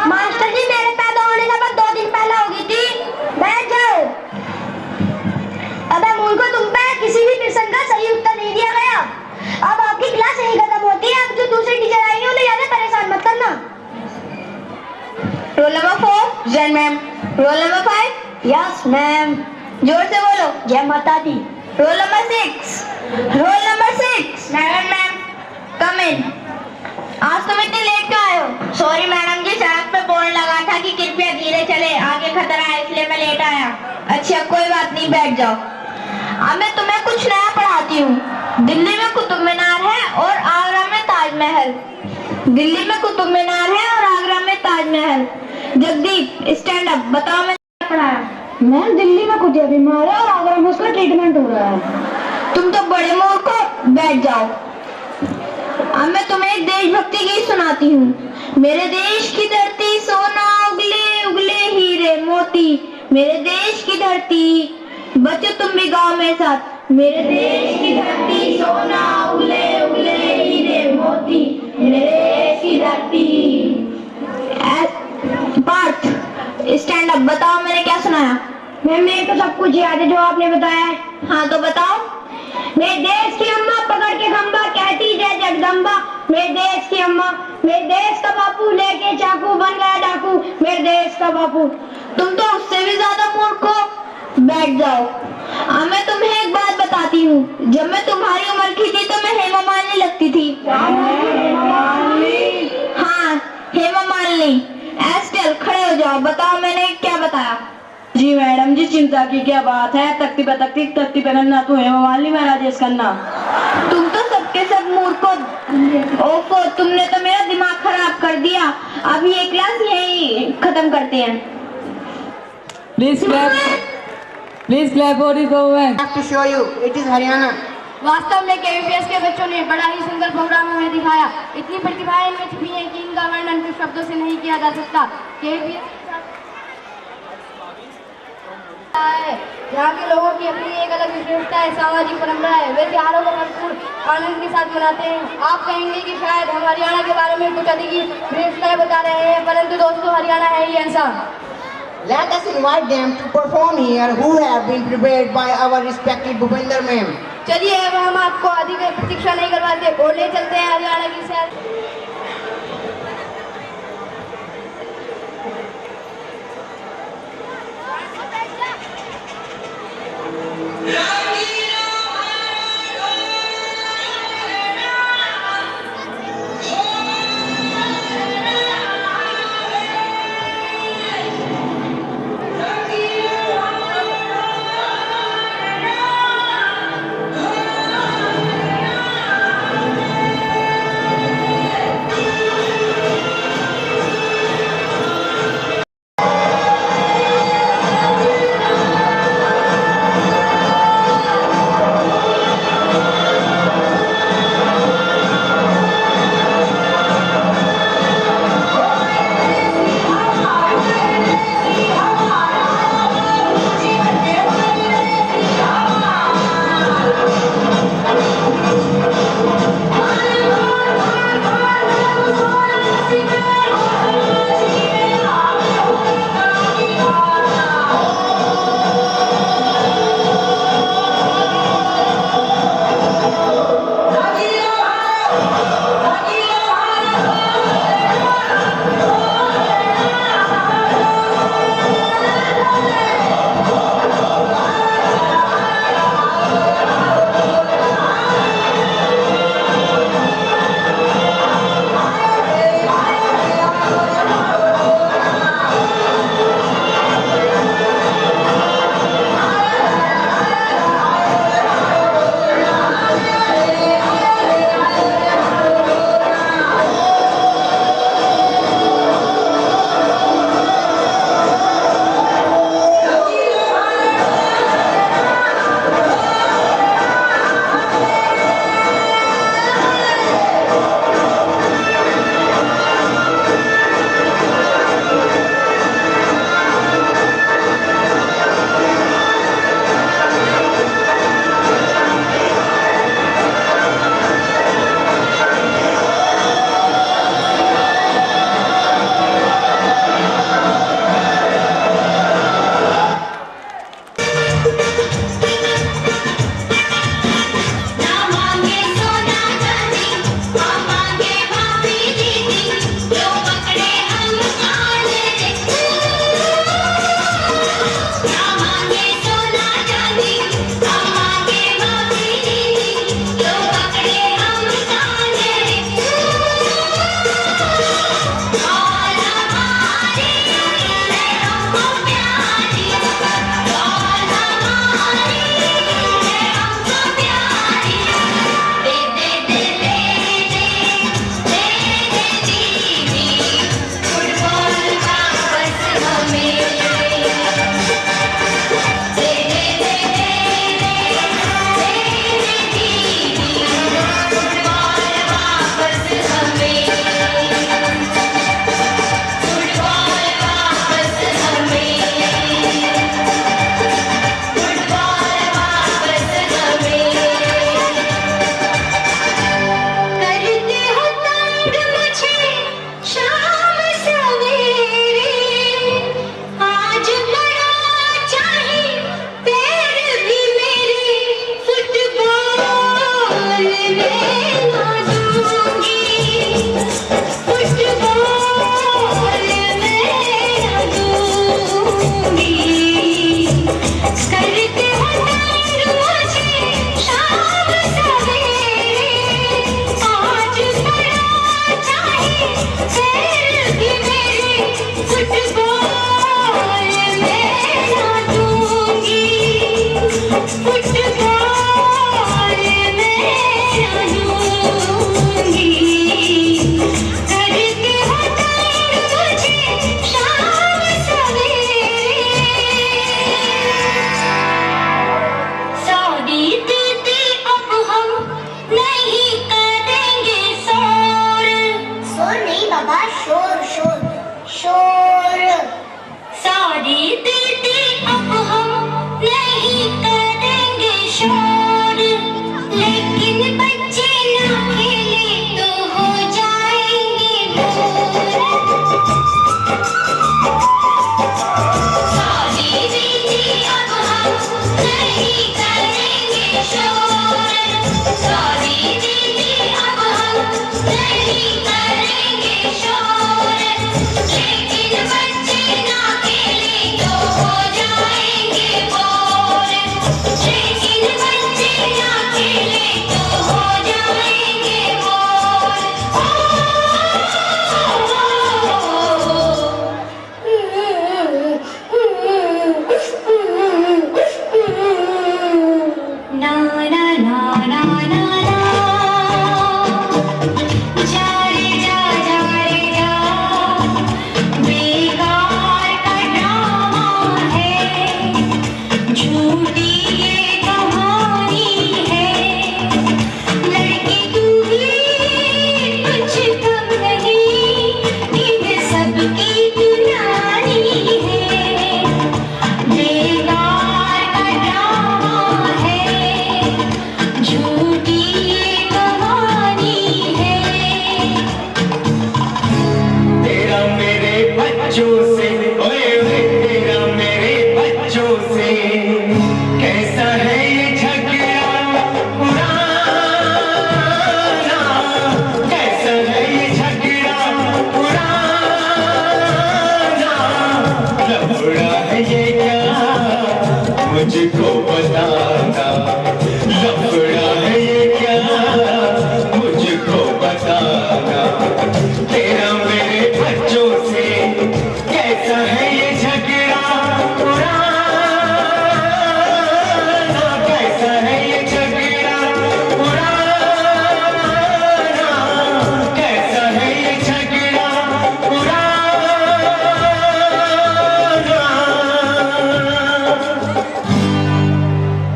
मास्टर जी मेरे पैदा होने से पर 2 दिन पहले होगी थी। बैठ जाओ। अबे मूर्खो तुम पे किसी भी प्रश्न का सही उत्तर नहीं दिया गया। अब आपकी क्लास यही खत्म होती है। अब जो दूसरे टीचर आएंगे उन्हें ज्यादा परेशान मत करना। Roll number 4 Jain ma'am. Roll number 5 yes ma'am. जोर से बोलो जय माता दी। Roll number 6 roll number 6 ma'am come in. आज तुम इतने लेट क्यों आए हो? सॉरी मैडम जी, सड़क पे बोर्ड लगा था कि कृपया धीरे चले, आगे खतरा है, इसलिए मैं लेट आया। अच्छा कोई बात नहीं, बैठ जाओ। अब मैं तुम्हें कुछ नया पढ़ाती हूँ। दिल्ली में कुतुब मीनार है दिल्ली में कुतुब मीनार है और आगरा में ताजमहल। जगदीप स्टैंड अप, बताओ मैंने क्या पढ़ाया? मैम दिल्ली में कुतिया बीमार है और आगरा में उसका ट्रीटमेंट हो रहा है। तुम तो बड़े मूर्ख हो, बैठ जाओ। अब मैं तुम्हें एक देशभक्ति गीत सुनाती हूँ। मेरे देश की धरती सोना उगले उगले हीरे मोती, मेरे देश की धरती, बच्चों तुम भी गाओ मेरे साथ। मेरे देश की धरती सोना उगले उगले हीरे मोती, मेरे देश की धरती। पार्थ स्टैंड अप, बताओ मैंने क्या सुनाया? मैम मेरे को सब कुछ याद है जो आपने बताया है। हाँ तो बताओ। मेरे देश की अम्मा पकड़ के खंबा कहती जय जगदम्बा, मेरे देश की अम्मा, मेरे देश का बापू लेके चाकू बन गया डाकू, मेरे देश का बापू। तुम तो उससे भी ज्यादा मूर्ख हो, बैठ जाओ। अब मैं तुम्हें एक बात बताती हूँ। जब मैं तुम्हारी उम्र की थी तो मैं हेमा मालिनी लगती थी। हाँ हेमा मालिनी। एस्टेल खड़े हो जाओ, बताओ मैंने क्या बताया? जी मैडम जी, चिंता की क्या बात है, तख्ती पे करना तो हेमा मालिनी में राजेश खन्ना। तुम तो सबके सब मूर्ख हो। ओफो, तुमने तो मेरा दिमाग खराब कर दिया। अब ये क्लास यही खत्म करते हैं। Please clap for this woman. To show you it is Haryana. वास्तव में केवीपीएस के बच्चों ने बड़ा ही सुंदर प्रोग्राम हमें दिखाया। इतनी प्रतिभाएं इनमें छिपी है कि इनका वर्णन कुछ शब्दों से नहीं किया जा सकता। केवीपीएस यहाँ के लोगों की अपनी एक अलग विशेषता है, सामाजिक परंपरा है। वे त्योहारों को भरपूर आनंद के साथ मनाते हैं। आप कहेंगे कि शायद हम हरियाणा के बारे में कुछ अधिक ही विशेषताएं बता रहे हैं, परंतु दोस्तों हरियाणा है ही ऐसा। Let us invite them to perform here who have been prepared by our respected Bhupender ma'am. चलिए अब हम आपको अधिक प्रतीक्षा नहीं करवाते और ले चलते हैं हरियाणा की सैर। बाबा शोर शोर शोर। सॉरी दीदी अब हम नहीं करेंगे शोर, लेकिन बच्चे ना खेले तो हो जाएंगे बोर। सॉरी दीदी अब हम नहीं करेंगे शोर, सॉरी दीदी अब हम नहीं करेंगे शोर, लेकिन बच्चे ना खेले तो हो जाएंगे बोर, लेकिन बच्चे ना खेले तो हो जाएंगे बोर। ना ना ना ना ना ना, जा रे जा बेकार का ड्रामा है, झूठी ये कहानी है, लड़की तू भी कुछ कम नहीं, इन सबकी दुलारी है, बेकार का ड्रामा है, झूठी ये कहानी है। तेरा मेरे बच्चों से, ओए ओए तेरा मेरे बच्चों से कैसा है ये झगड़ा पुराना, कैसा है ये झगड़ा पुराना, लफड़ा है ये क्या मुझको बताना, लफड़ा है ये क्या मुझको बताना, तेरा मेरे बच्चों से कैसा है ये झगड़ा पुराना, कैसा है ये झगड़ा पुराना, कैसा है ये झगड़ा पुराना।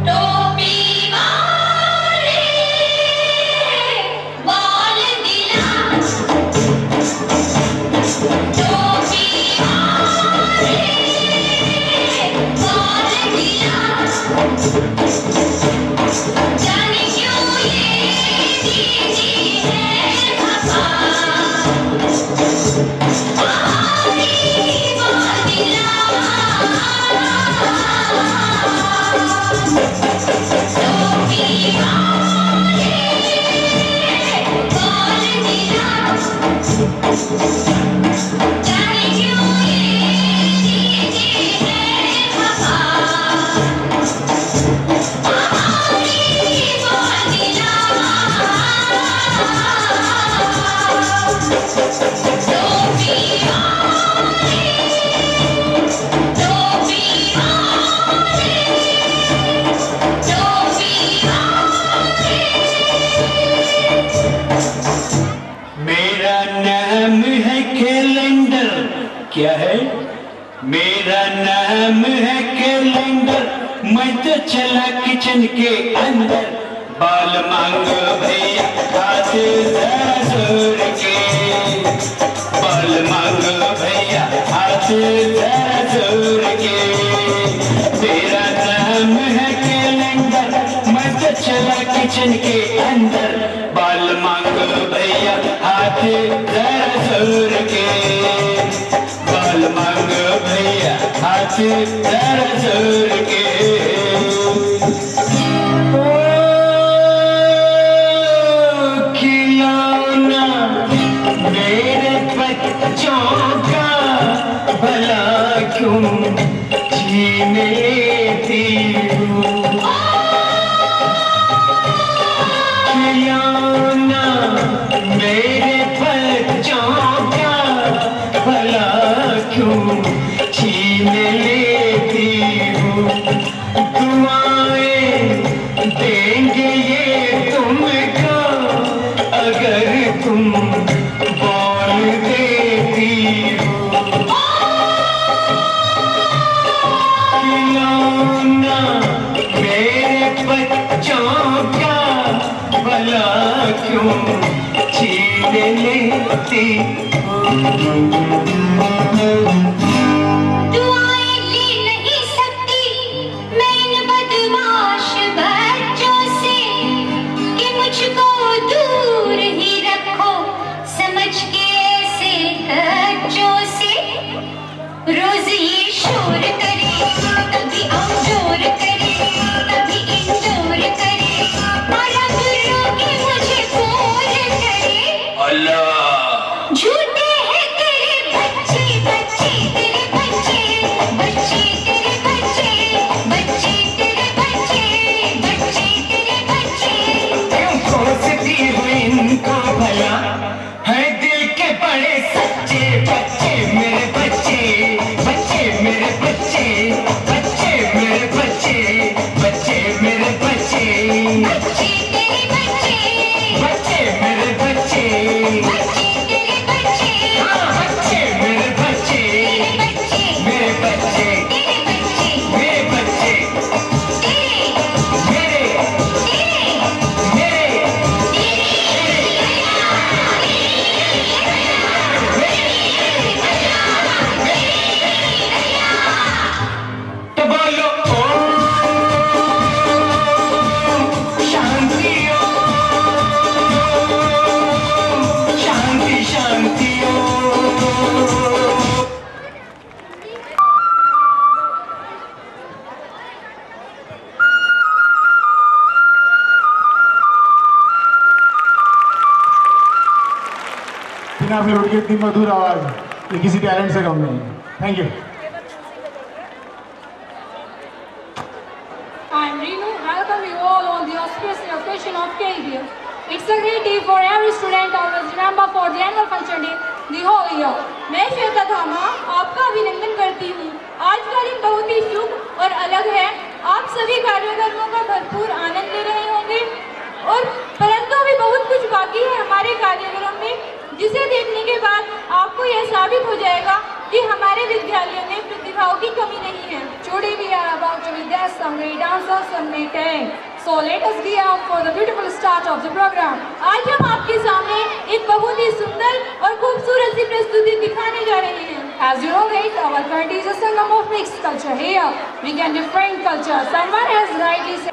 टोपी वाले बाल दिला, टोपी वाले बाल दिला, जाने क्यों ये दीदी है खफा, हमारी बाल दिला। टोपी वाले बाल दिला, जाने क्यों ये दीदी है खफा, हमारी बाल दिला। टोपी वाले, टोपी वाले, टोपी वाले। मेरा नाम है कैलेंडर, क्या है? मेरा नाम है कैलेंडर, मैं तो चला किचन के अंदर, बाल मांगो भैया हाथ जरा जोड़ के, बाल मांगो भैया हाथ जरा जोड़ के, मेरा नाम है कैलेंडर, मैं तो चला किचन के अंदर, बाल मांगो भैया हाथ जरा जोड़ के, बाल मांगो भैया हाथ जरा जोड़ के। ओ खिलौना मेरे बच्चों का भला क्यों छीन लेती हूँ, खिलौना मेरे बच्चों का भला क्यों छीन लेती हूँ, दुआएं देंगे ये तुमको अगर तुम बोल देती हो, खिलौना मेरे बच्चों का भला छीन लेती हो। दुआएं ले नहीं सकती मैं इन बदमाश बच्चों से कि मुझको दूर ही रखो समझ के ऐसे बच्चों से। रोज ये शोर करे कभी आउटडोर करे कभी इंडोर करे और अब रोके मुझे फोन करे। अल्लाह झूठे हैं तेरे बच्चे बच्चे तेरे बच्चे बच्चे तेरे बच्चे बच्चे तेरे बच्चे बच्चे तेरे बच्चे। क्यों कोसती हो इनको भला है दिल के बड़े सच्चे बच्चे मेरे बच्चे बच्चे मेरे बच्चे बच्चे मेरे बच्चे बच्चे मेरे बच्चे बच्चे तेरे बच्चे बच्चे मेरे बच्चे बच्चे तेरे बच्चे हाँ बच्चे मेरे बच्चे मेरे बच्चे मेरे बच्चे मेरे तो बोलो ओम शांति ओम शांति शांति ओम। बिना फिर उनकी इतनी मधुर आवाज ये किसी टैलेंट से कम नहीं है। Thank you. I'm Renu. Welcome you all on the auspicious occasion of KBS. It's a great day for every student always remember for the annual function day the whole year. मैं श्वेता धामा आपका अभिनंदन करती हूँ। आज का दिन बहुत ही शुभ और अलग है। आप सभी कार्यक्रमों का भरपूर आनंद ले रहे होंगे और परंतु अभी बहुत कुछ बाकी है हमारे कार्यक्रम में, जिसे देखने के बाद आपको यह साबित हो जाएगा कि हमारे विद्यालय में प्रतिभाओं की कमी नहीं है। Today we are about to witness some great dancers from Maytang. So let us be out for the beautiful start of the program. आज हम आपके सामने एक बहुत ही सुंदर और खूबसूरत सी प्रस्तुति दिखाने जा रहे हैं। As you know guys, our country is a sangam of mixed culture. Here we can different cultures. Someone has rightly said.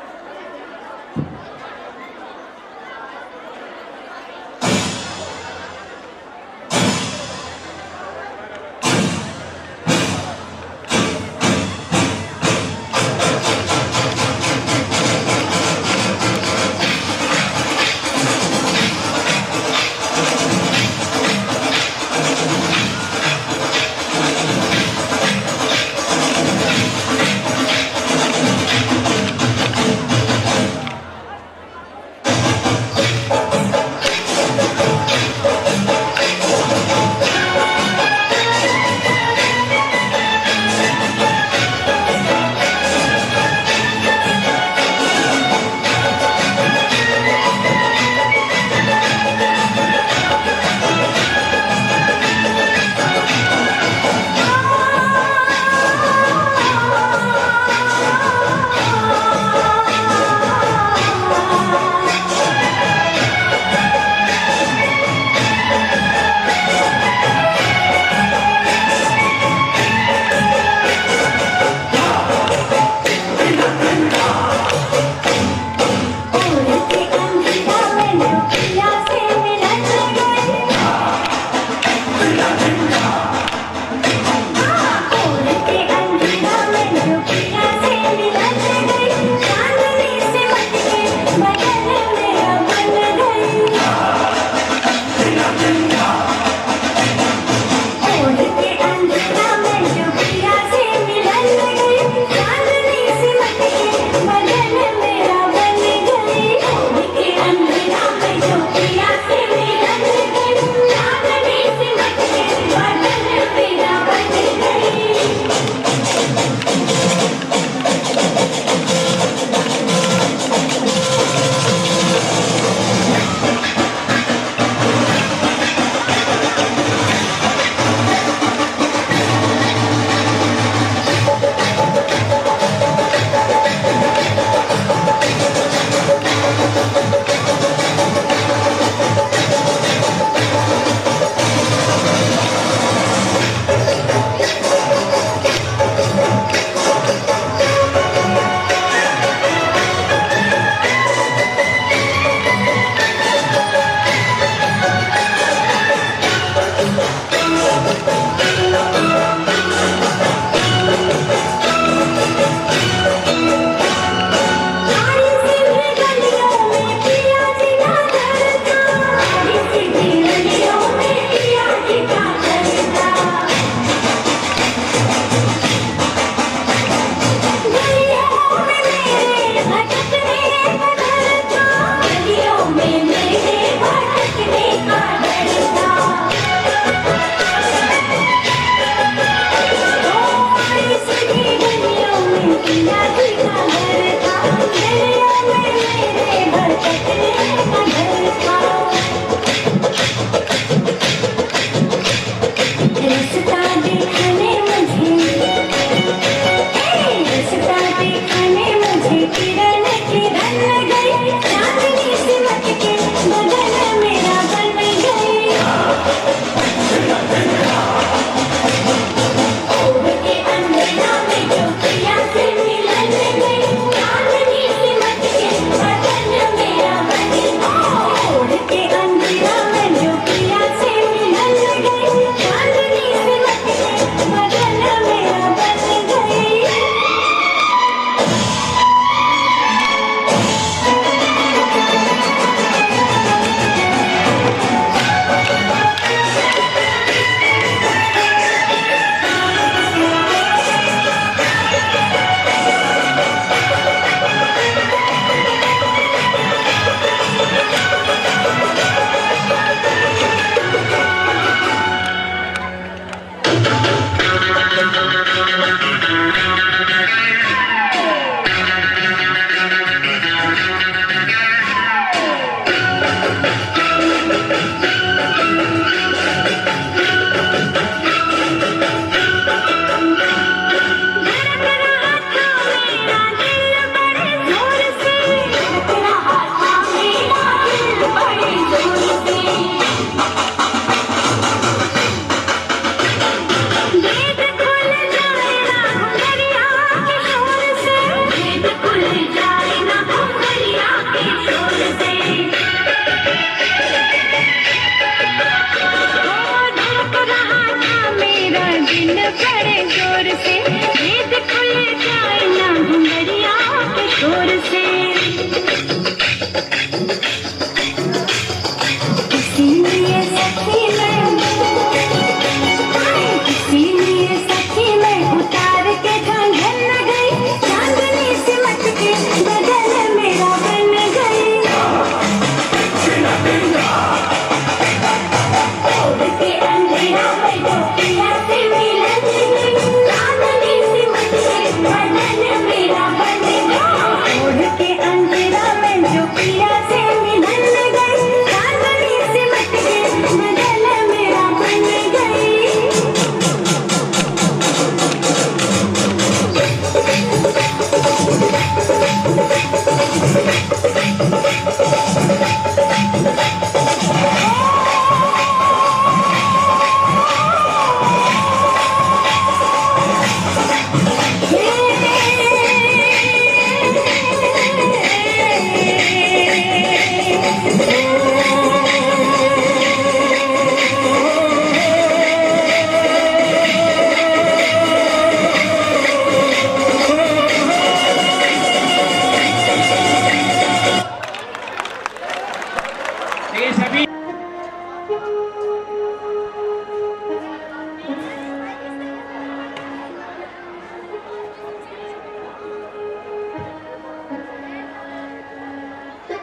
तू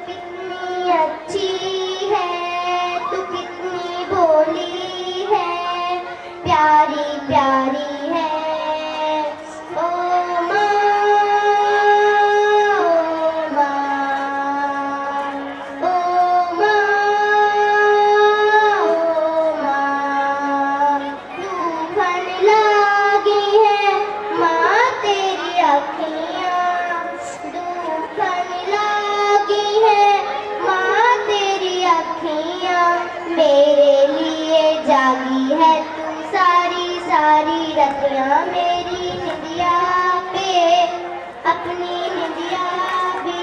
कितनी अच्छी है, तू कितनी भोली है, प्यारी प्यारी है। ओ माँ, ओ माँ, ओ माँ, डूबन लागी है माँ तेरी अखियाँ, डूबन लागी है माँ तेरी अखियाँ, मेरे लिए जागी है तू सारी सारी रतियाँ, मेरी निदिया पे अपनी निदिया भी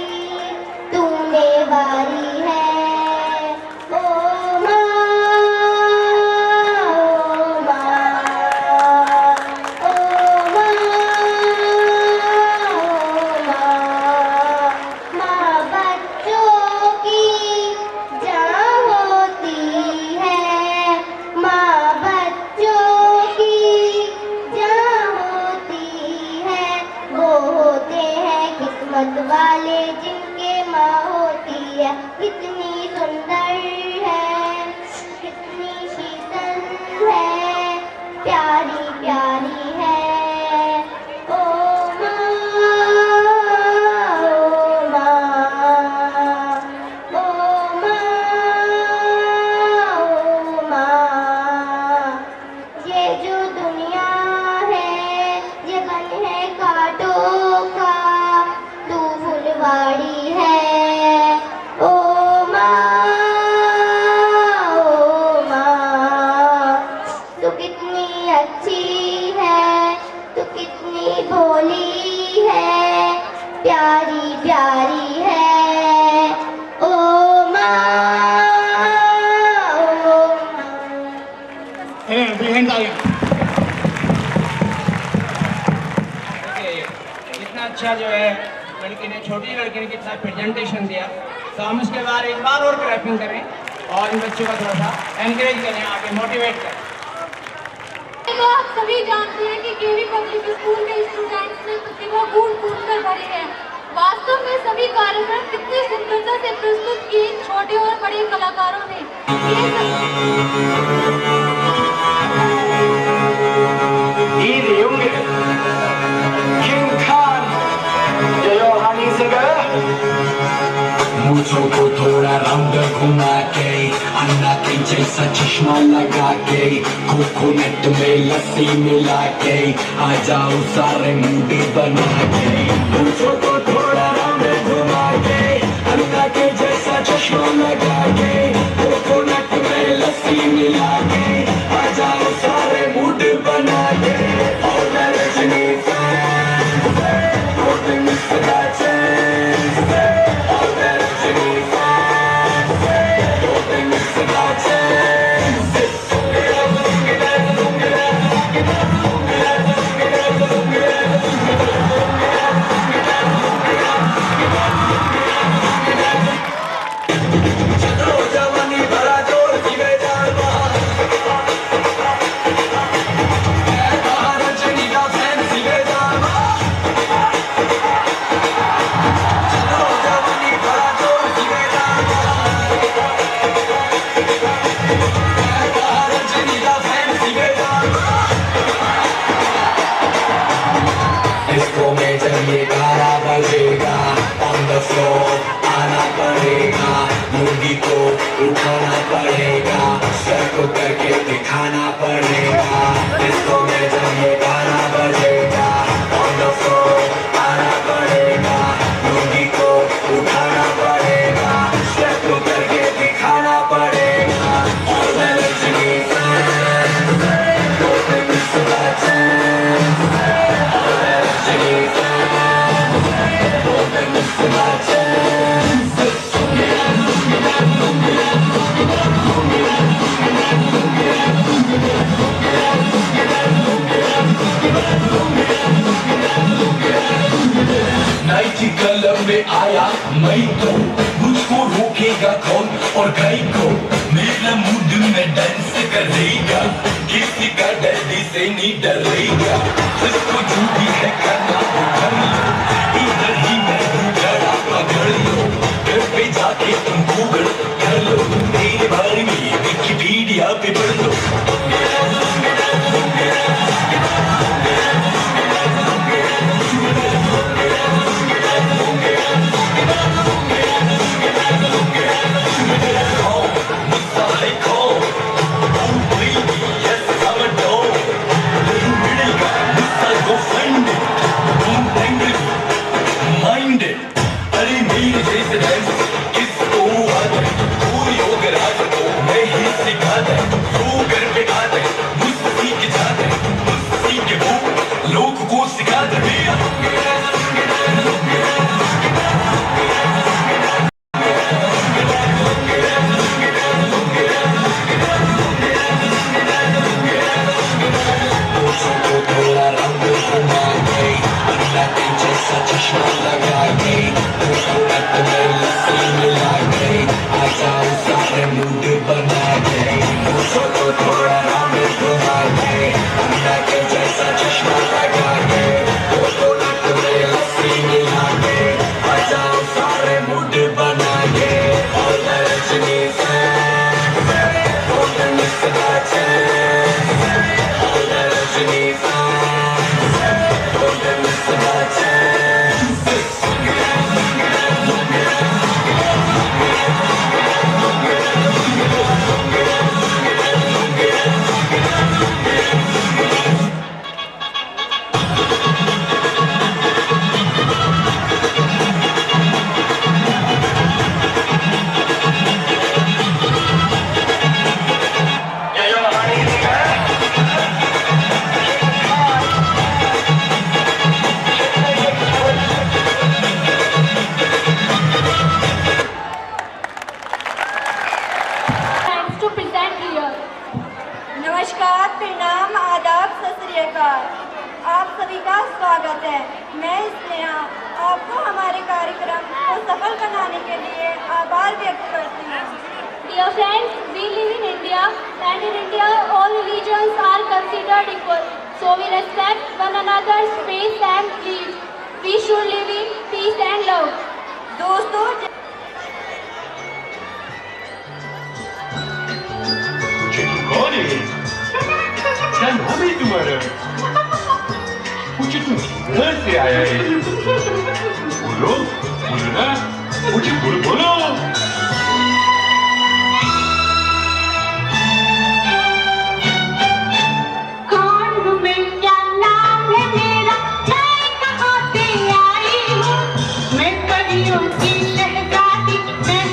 तूने वारी है। ओ माँ, ओ माँ, ओ माँ, ओ माँ, माँ बच्चों की जान होती है, माँ बच्चों की जान होती है, वो होते हैं किस्मत वाले जिनके माँ होती है। कितनी सुंदर है, कितनी शीतल है, प्यारी प्यारी है। ओ माँ, ओ माँ, ओ माँ, ये जो दुनिया है ये बन है कांटों का, तू फुलवाड़ी है। ओ माँ, ओ माँ, तू कितनी अच्छी है, तू कितनी भोली है, प्यारी प्यारी है। ओ माँ, ओ इतना अच्छा जो है लड़की ने, छोटी लड़की ने कितना प्रेजेंटेशन दिया, तो हम उसके बारे एक बार और क्लैपिंग करें और इन बच्चों का थोड़ा सा एनकरेज करें, आगे मोटिवेट करें। तो आप सभी जानते हैं कि केवी पब्लिक स्कूल के स्टूडेंट्स ने प्रतिभा कूट कर भरी है। वास्तव में सभी कार्यक्रम कितनी सुंदरता से प्रस्तुत किए छोटे और बड़े कलाकारों ने। मूंछों को थोड़ा राउंड घुमा के, अन्ना के जैसा चश्मा लगा के, कोकोनट में लस्सी मिला के, आ जाओ सारे मुंडी बना के। मूंछों को थोड़ा राउंड घुमा के, अन्ना के जैसा चश्मा लगा के, कोकोनट में लस्सी मिला के, आ जाओ सारे मुंडी बना के। और मैं रजनी उठाना पड़ेगा, सर को करके दिखाना पड़ेगा। इसको में जब ये गाना बजेगा, on the floor आना पड़ेगा, लुंगी को उठाना पड़ेगा, सर को करके दिखाना पड़ेगा। और मैं रजनी नाइटी कलम में आया मैं तो, मुझको रोकेगा कौन और गई को, मेरा मूड में नहीं डरेगा, जिसको जो भी है करना वो कर लो, इधर ही मैं हूँ जरा पकड़ लो, घर पे जाके तुम गूगल कर लो, मेरे बारे में विकिपीडिया पे पढ़ लो। अरे मेरे जैसे किसको आता है, कोई होकर आता तो मैं ही सिखाता है, वो घर पे आता है मुझसे सीख जाता है, मुझसे सीख के वो लोग को सिखाता है। थोड़ा रंग घुमा के अन्ना के जैसा चश्मा लगा के में लस्सी मिला के आ जाओ सारे मूड बना के, तो थोड़ा रंग घुमा के अन्ना के जैसा चश्मा लगा के में लस्सी मिला के आ जाओ सारे मूड बना के। और रजनी से नमस्कार, प्रणाम, आदाब, सत श्री अकाल। आप सभी का स्वागत है। मैं स्नेहा आपको हमारे कार्यक्रम को सफल बनाने के लिए आभार व्यक्त करती हूँ। Dear friends, we live in India, and in India all religions are considered equal. So we respect one another's faith and beliefs. We should live in peace and love. दोस्तों, कौन है? क्या नाम है तुम्हारा? मुझे तुम घर से आया है? बोलो, बोलो ना, मुझे बोलो। मैं परियों की शहजादी, मैं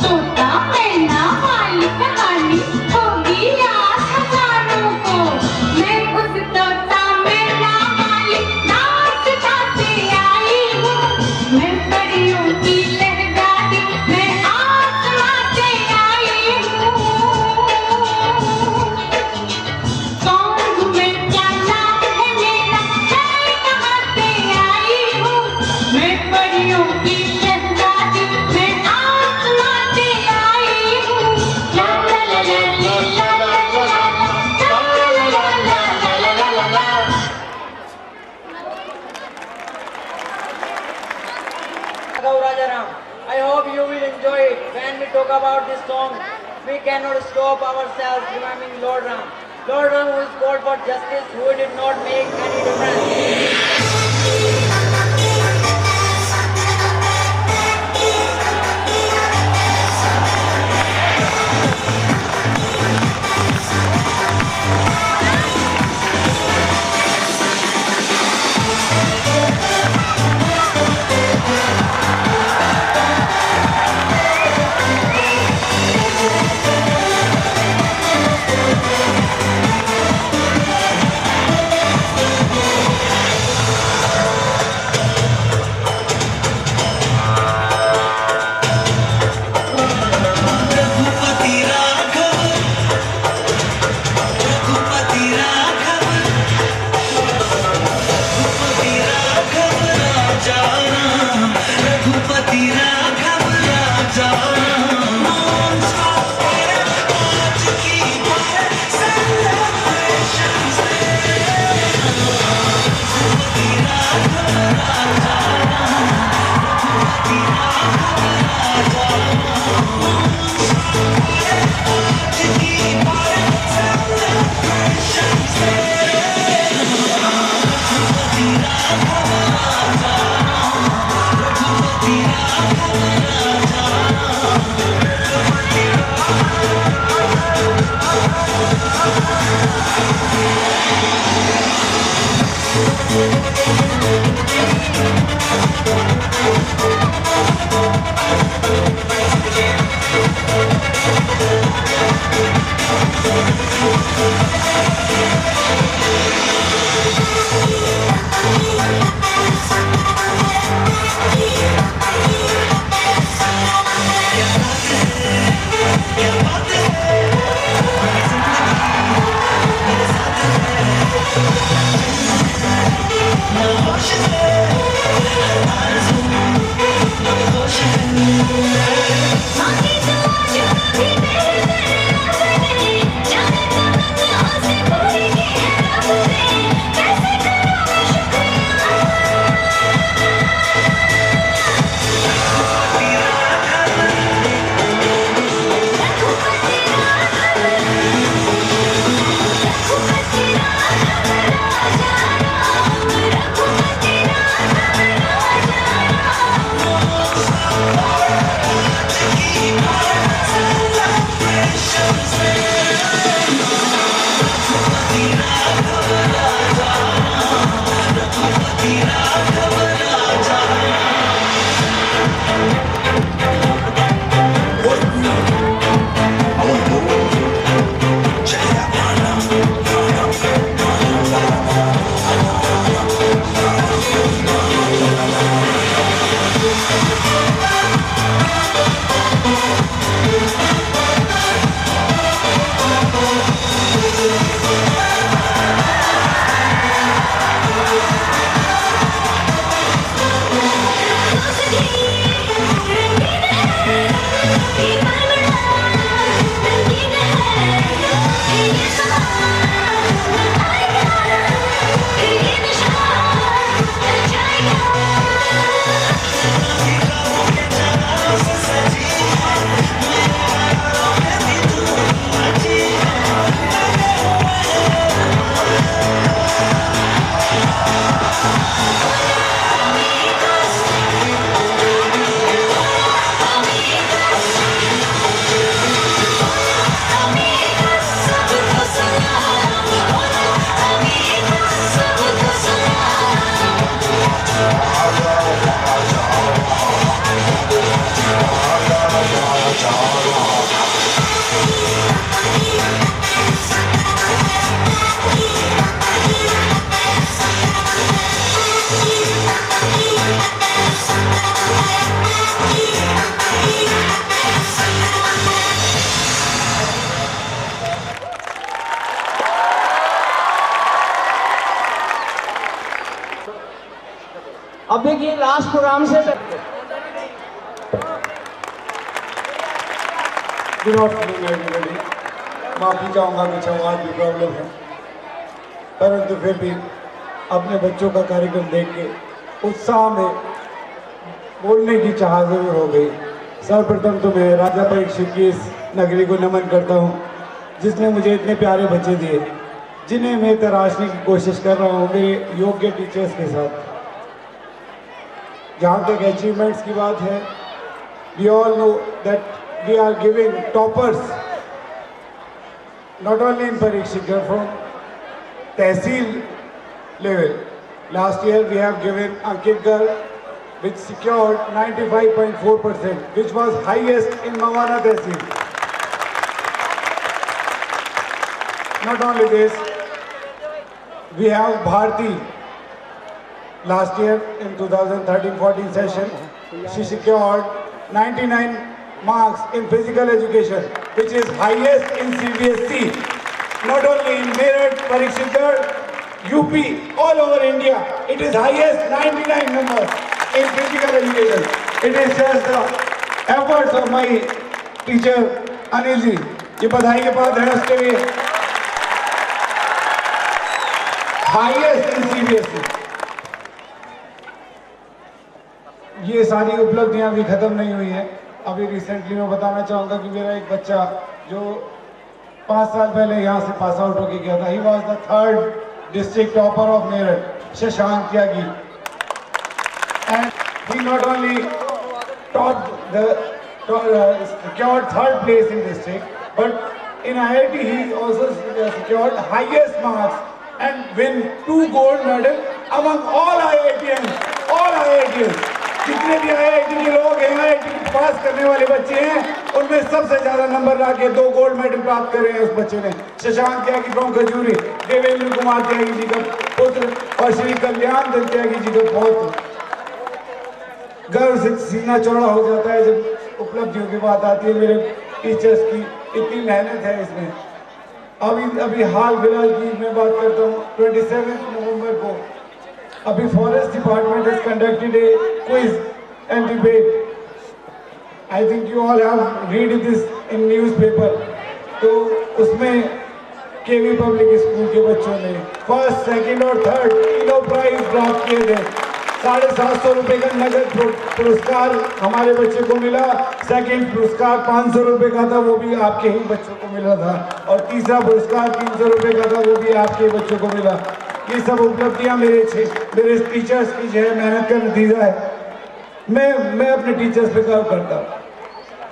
तोता मैना वाली कहानी होगी याद हजारों को। मैं उस तोता मैना वाली नाच गाते आई हूँ। मैं परियों की लहराती मैं आसमां से आई हूँ। कौन हूँ मैं, क्या नाम है मेरा, मैं कहाँ से आई हूँ। मैं परियों की लहराती मैं आसमां से आई हूँ। ला ला ला ला ला ला ला ला ला ला ला ला ला ला। Raghav Rajaram, I hope you will enjoy it. When we talk about this song, we cannot stop ourselves remembering Lord Ram. Lord Ram who is called for justice, who did not make any difference. अब देखिए last programme से good afternoon everybody. माफ़ी चाहूँगा कि संवाद की problem है, परंतु फिर भी अपने बच्चों का कार्यक्रम देख के उत्साह में बोलने की चाह जरूर हो गई। सर्वप्रथम तो मैं राजा परीक्षित की इस नगरी को नमन करता हूँ जिसने मुझे इतने प्यारे बच्चे दिए जिन्हें मैं तराशने की कोशिश कर रहा हूँ मेरे योग्य टीचर्स के साथ। जहाँ तक अचीवमेंट्स की बात है, we all know that we are giving toppers not only in Parikshit from Tehsil level. Last year we have given Ankit Gar which secured 95.4%, which was highest in Mawana Tehsil. Not only this, we have Bharti. Last year in 2013-14 session, she secured 99 marks in physical education, which is highest in CBSE. Not only in Meerut, Parikshit, UP, all over India, it is highest 99 numbers in physical education. It is just the efforts of my teacher Anil ji. ये बधाई के बात है उसके लिए। Highest in CBSE. ये सारी उपलब्धियां भी खत्म नहीं हुई है। अभी रिसेंटली मैं बताना चाहूँगा कि मेरा एक बच्चा जो 5 साल पहले यहाँ से पास आउट होके गया था, he was the 3rd district topper of Meerut, Shashank Tyagi, and he not only top the secured 3rd place in district, but in IIT he also secured highest marks and win 2 gold medal among all IITians, all IITians. जितने भी IIT के लोग हैं, IIT पास करने वाले बच्चे हैं, उनमें सबसे ज्यादा नंबर ला के 2 गोल्ड मेडल प्राप्त करे हैं उस बच्चे ने। शशांक त्यागी फ्रॉम खजूरी, देवेंद्र कुमार त्यागी जी का पुत्र और श्री कल्याण दल त्यागी जी का बहुत गर्व से सीना चौड़ा हो जाता है जब उपलब्धियों की बात आती है। मेरे टीचर्स की इतनी मेहनत है इसमें। अभी हाल फिलहाल की मैं बात करता हूँ, 27 नवंबर को अभी forest department has conducted a quiz and debate. I think you all have read this in newspaper. तो उसमें केवी पब्लिक स्कूल के बच्चों ने 1st, 2nd और 3rd तीनों प्राइज प्राप्त किए थे। 750 रुपये का नगद पुरस्कार हमारे बच्चे को मिला। 2nd पुरस्कार 500 रुपये का था, वो भी आपके ही बच्चों को मिला था, और 3रा पुरस्कार 300 रुपये का था, वो भी आपके बच्चों को मिला। ये सब उपलब्धियां मेरे टीचर्स की जो है मेहनत का नतीजा है। मैं अपने टीचर्स पे गर्व करता हूँ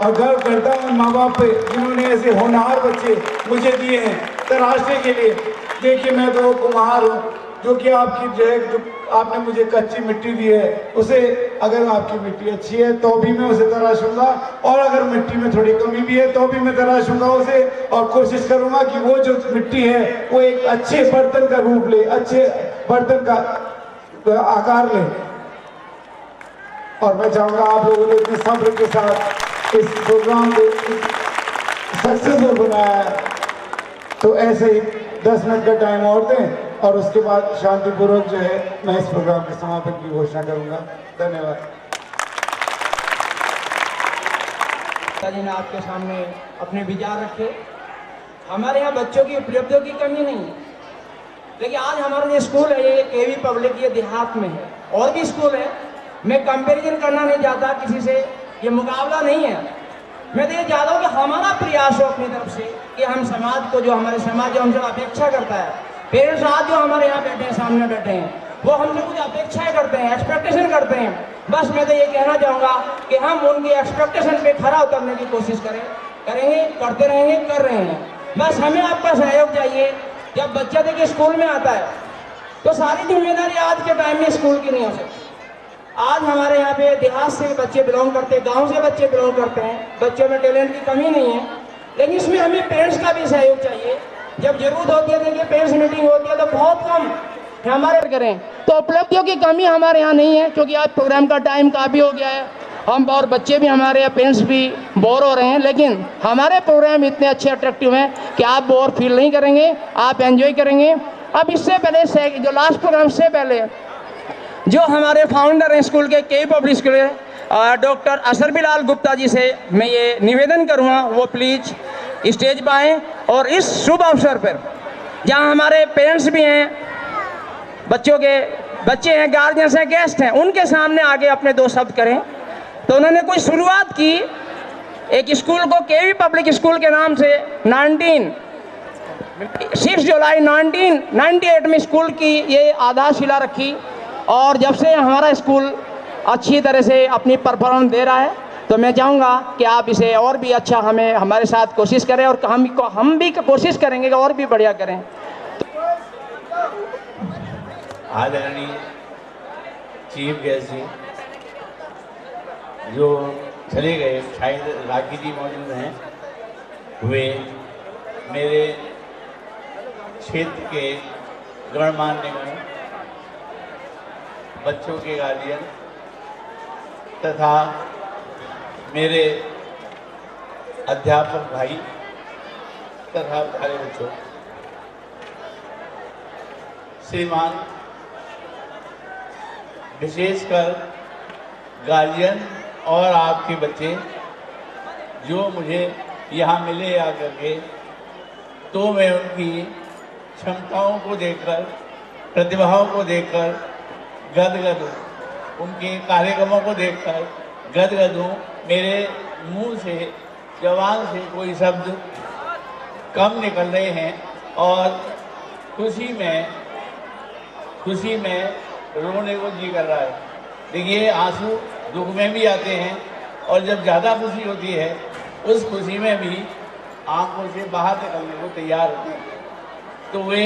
और गर्व करता हूँ माँ बाप पे जिन्होंने ऐसे होनहार बच्चे मुझे दिए हैं तराशने के लिए। देखिए मैं तो कुम्हार हूँ, जो कि आपकी जो है जो आपने मुझे कच्ची मिट्टी दी है, उसे अगर आपकी मिट्टी अच्छी है तो भी मैं उसे तराशूंगा, और अगर मिट्टी में थोड़ी कमी भी है तो भी मैं तराशूंगा उसे, और कोशिश करूंगा कि वो जो मिट्टी है वो एक अच्छे बर्तन का रूप ले, अच्छे बर्तन का आकार ले। और मैं चाहूंगा आप लोगों ने इतने सब्र के साथ इस प्रोग्राम को सक्सेसफुल बनाया है, तो ऐसे ही 10 मिनट का टाइम और दें और उसके बाद शांतिपूर्वक जो है मैं इस प्रोग्राम के समापन की घोषणा करूंगा। धन्यवाद। जी ने आपके सामने अपने विचार रखे। हमारे यहाँ बच्चों की उपलब्धियों की कमी नहीं है, लेकिन आज हमारा जो स्कूल है ये केवी पब्लिक ये देहात में है, और भी स्कूल है। मैं कंपैरिजन करना नहीं चाहता किसी से, ये मुकाबला नहीं है। मैं तो ये चाहता हूँ कि हमारा प्रयास हो अपनी तरफ से कि हम समाज को, जो हमारे समाज जो हमसे अपेक्षा करता है, पेरेंट्स आज जो हमारे यहाँ बैठे हैं, सामने बैठे हैं, वो हमसे कुछ अपेक्षाएं करते हैं, एक्सपेक्टेशन करते हैं। बस मैं तो ये कहना चाहूँगा कि हम उनकी एक्सपेक्टेशन पे खरा उतरने की कोशिश करेंगे, करते रहेंगे, कर रहे हैं। बस हमें आपका सहयोग चाहिए। जब बच्चा देखिए स्कूल में आता है तो सारी जिम्मेदारी आज के टाइम में स्कूल की नहीं हो सकती। आज हमारे यहाँ पे देहात से बच्चे बिलोंग करते हैं, गांव से बच्चे बिलोंग करते हैं, बच्चों में टैलेंट की कमी नहीं है, लेकिन इसमें हमें पेरेंट्स का भी सहयोग चाहिए। जब जरूरत होती है, देखिए पेरेंट्स मीटिंग होती है तो बहुत कम हमारे करें, तो उपलब्धियों की कमी हमारे यहाँ नहीं है, क्योंकि आज प्रोग्राम का टाइम काफ़ी हो गया है, हम और बच्चे भी हमारे पेरेंट्स भी बोर हो रहे हैं, लेकिन हमारे प्रोग्राम इतने अच्छे अट्रैक्टिव हैं कि आप बोर फील नहीं करेंगे, आप एंजॉय करेंगे। अब इससे पहले जो लास्ट प्रोग्राम से पहले जो हमारे फाउंडर हैं स्कूल के, के पब्लिक स्कूल के, डॉक्टर असर बिलाल गुप्ता जी से मैं ये निवेदन करूँगा वो प्लीज़ स्टेज पर आएँ और इस शुभ अवसर पर जहाँ हमारे पेरेंट्स भी हैं, बच्चों के बच्चे हैं, गार्जियंस हैं, गेस्ट हैं, उनके सामने आगे अपने दो शब्द करें। तो उन्होंने कोई शुरुआत की एक स्कूल को केवी पब्लिक स्कूल के नाम से 6 जुलाई 1998 में स्कूल की ये आधारशिला रखी, और जब से हमारा स्कूल अच्छी तरह से अपनी परफॉर्मेंस दे रहा है, तो मैं चाहूँगा कि आप इसे और भी अच्छा हमारे साथ कोशिश करें, और हम भी कोशिश करेंगे कि और भी बढ़िया करें। आदरणीय चीफ गेस्ट जी जो चले गए, शायद राखी जी मौजूद हैं, वे मेरे क्षेत्र के गणमान्य बच्चों के गार्जियन तथा मेरे अध्यापक भाई तथा प्यारे बच्चों, श्रीमान विशेषकर गार्जियन और आपके बच्चे जो मुझे यहाँ मिले आकर के, तो मैं उनकी क्षमताओं को देखकर, प्रतिभाओं को देखकर गदगद हूँ, उनके कार्यक्रमों को देखकर गदगद हूँ। मेरे मुंह से, जबान से कोई शब्द कम निकल रहे हैं, और खुशी में रोने को जी कर रहा है। देखिए, आंसू दुख में भी आते हैं, और जब ज़्यादा खुशी होती है, उस खुशी में भी आंखों से बाहर निकलने को तैयार होते हैं। तो वे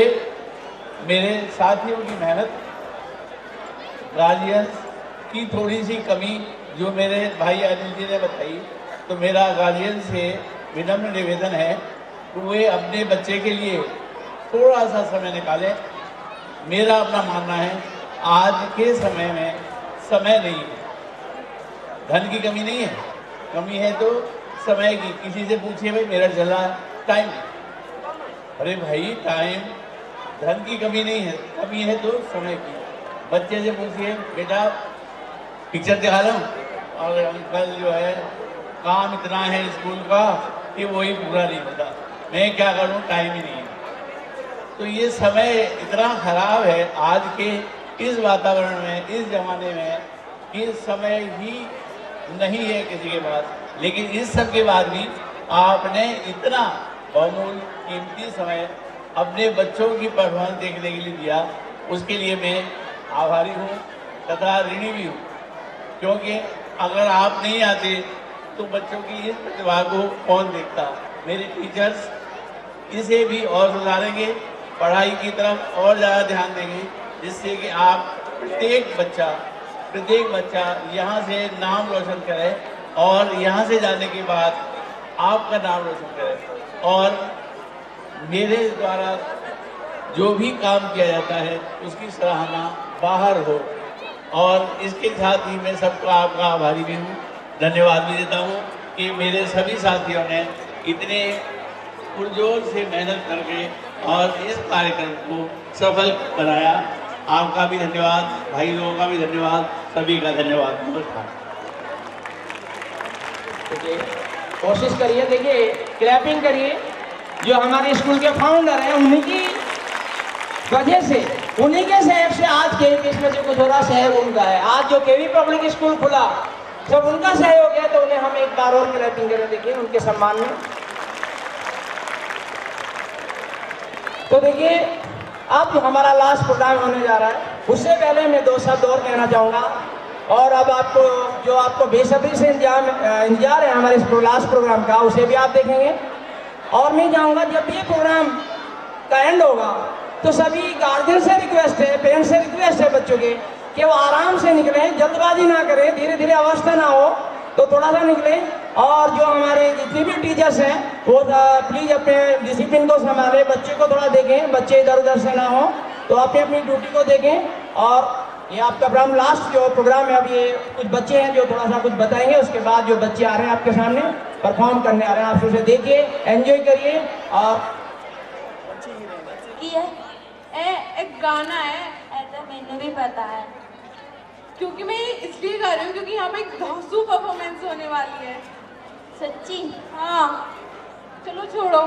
मेरे साथियों की मेहनत, गार्जियंस की थोड़ी सी कमी जो मेरे भाई अनिल जी ने बताई, तो मेरा गार्जियन से विनम्र निवेदन है कि वे अपने बच्चे के लिए थोड़ा सा समय निकालें। मेरा अपना मानना है, आज के समय में समय नहीं है, धन की कमी नहीं है, कमी है तो समय की। किसी से पूछिए भाई मेरा चला टाइम, अरे भाई टाइम, धन की कमी नहीं है, कमी है तो समय की। बच्चे से पूछिए बेटा पिक्चर दिखा रहा हूँ, और अंकल जो है काम इतना है स्कूल का कि वही पूरा नहीं होता, मैं क्या करूँ, टाइम ही नहीं है। तो ये समय इतना खराब है आज के इस वातावरण में, इस जमाने में, कि समय ही नहीं है किसी के पास। लेकिन इस सब के बाद भी आपने इतना बहुमूल्य कीमती समय अपने बच्चों की परफॉर्मेंस देखने के लिए दिया, उसके लिए मैं आभारी हूँ तथा ऋणी भी हूँ, क्योंकि अगर आप नहीं आते तो बच्चों की इस प्रतिभा को कौन देखता। मेरे टीचर्स इसे भी और सुधारेंगे, पढ़ाई की तरफ और ज़्यादा ध्यान देंगे, जिससे कि आप प्रत्येक बच्चा यहाँ से नाम रोशन करे, और यहाँ से जाने के बाद आपका नाम रोशन करे, और मेरे द्वारा जो भी काम किया जाता है उसकी सराहना बाहर हो। और इसके साथ ही मैं सबको आपका आभारी भी हूँ, धन्यवाद भी देता हूँ कि मेरे सभी साथियों ने इतने पुरजोर से मेहनत करके और इस कार्यक्रम को सफल बनाया। आपका भी धन्यवाद, भाई लोगों का भी धन्यवाद, सभी का धन्यवाद। नमस्कार। कोशिश करिए, देखिए क्लैपिंग करिए। जो हमारे स्कूल के फाउंडर हैं, उन्हीं की वजह से, उन्हीं के सहयोग से आज केवी इसमें जो कुछ हो रहा सहयोग उनका है। आज जो केवी पब्लिक स्कूल खुला सब उनका सहयोग है, तो उन्हें हम एक बार और क्लैपिंग करें, देखिए उनके सम्मान में। तो देखिए अब जो हमारा लास्ट प्रोग्राम होने जा रहा है, उससे पहले मैं 2 शब्द और कहना चाहूँगा। और अब आपको बेसब्री से इंतजार है हमारे लास्ट प्रोग्राम का, उसे भी आप देखेंगे। और मैं चाहूँगा जब ये प्रोग्राम का एंड होगा तो सभी गार्जियन से रिक्वेस्ट है, पेरेंट्स से रिक्वेस्ट है बच्चों के, कि वो आराम से निकले, जल्दबाजी ना करें, धीरे धीरे अवस्था ना हो तो थोड़ा सा निकले। और जो हमारे जितने भी टीचर्स हैं वो प्लीज़ अपने डिसिप्लिन को संभालें, बच्चे को थोड़ा देखें, बच्चे इधर उधर से ना हो, तो अपनी अपनी ड्यूटी को देखें। और ये आपका प्रोग्राम लास्ट जो प्रोग्राम है, अब ये कुछ बच्चे हैं जो थोड़ा सा कुछ बताएंगे, उसके बाद जो बच्चे आ रहे हैं आपके सामने परफॉर्म करने आ रहे हैं, आप उसे देखिए, एंजॉय करिए। और एक गाना है ऐसा मैंने भी पता है, क्योंकि मैं इसलिए गा रही हूँ क्योंकि यहाँ पे एक धांसू परफॉर्मेंस होने वाली है। सच्ची? हाँ, चलो छोड़ो।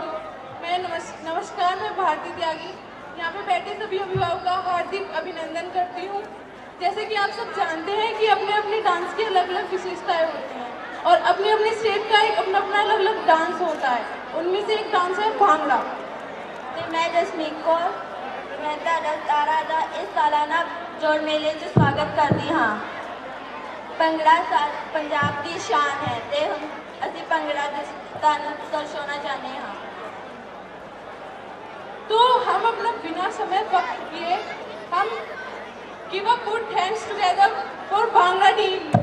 मैं नमस्कार, मैं भारती त्यागी यहाँ पे बैठे सभी अभिभावकों का हार्दिक अभिनंदन करती हूँ। जैसे कि आप सब जानते हैं कि अपने अपने डांस की अलग अलग विशेषताएं होती हैं और अपने अपने स्टेट का एक अपना अपना अलग अलग डांस होता है। उनमें से एक डांस है भांगड़ा। तो मैं जसमीत कौर तारा इस सालाना जोड़ मेले से स्वागत करती हाँ। ਭੰਗੜਾ पंजाब की शान है ते हम ਅਸੀਂ ਭੰਗੜਾ दर्शाना चाहते हैं। तो हम अपना बिना समय वक्त किए हम give a good hands together for bhangra team.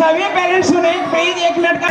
सभी पेरेंट्स सुने प्लीज 1 मिनट का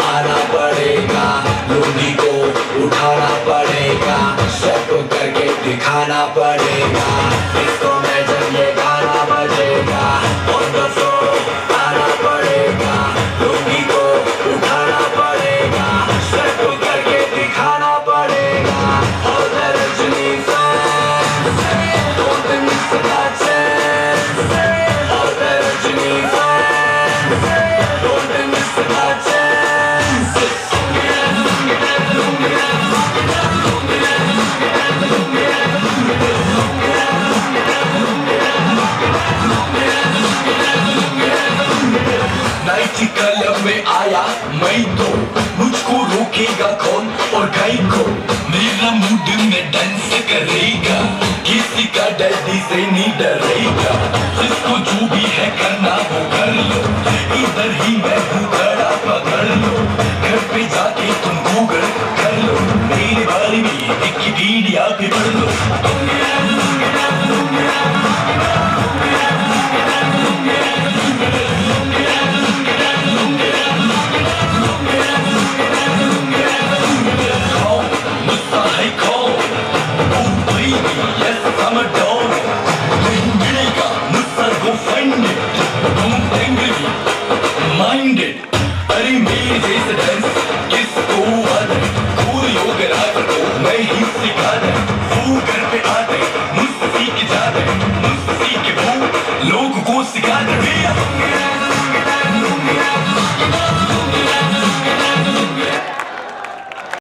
आना पड़ेगा, लुंगी को उठाना पड़ेगा, स्टेप करके दिखाना पड़ेगा। इसको में जब ये गाना बजेगा, ऑन द फ्लोर आना पड़ेगा, लुंगी को उठाना पड़ेगा, स्टेप करके दिखाना पड़ेगा। और Rajni fans, don't miss that chance। और Rajni fans, don't miss that chance। Night club में आया मैं तो, मुझको रोकेगा कौन और गाय को, मेरा मूड में डांस करेगा, किसी का डैडी से नहीं डरेगा, जिसको जो भी है करना वो कर लो, इधर ही मैं हूँ खड़ा पकड़ लो, घर पे जाके तुम गूगल कर लो, मेरे बारे में विकिपीडिया पे पढ़ लो। I'm a dog, नहीं मिलेगा मुझसे go find it, don't angry, mind it, अरे मेरे जैसे डांस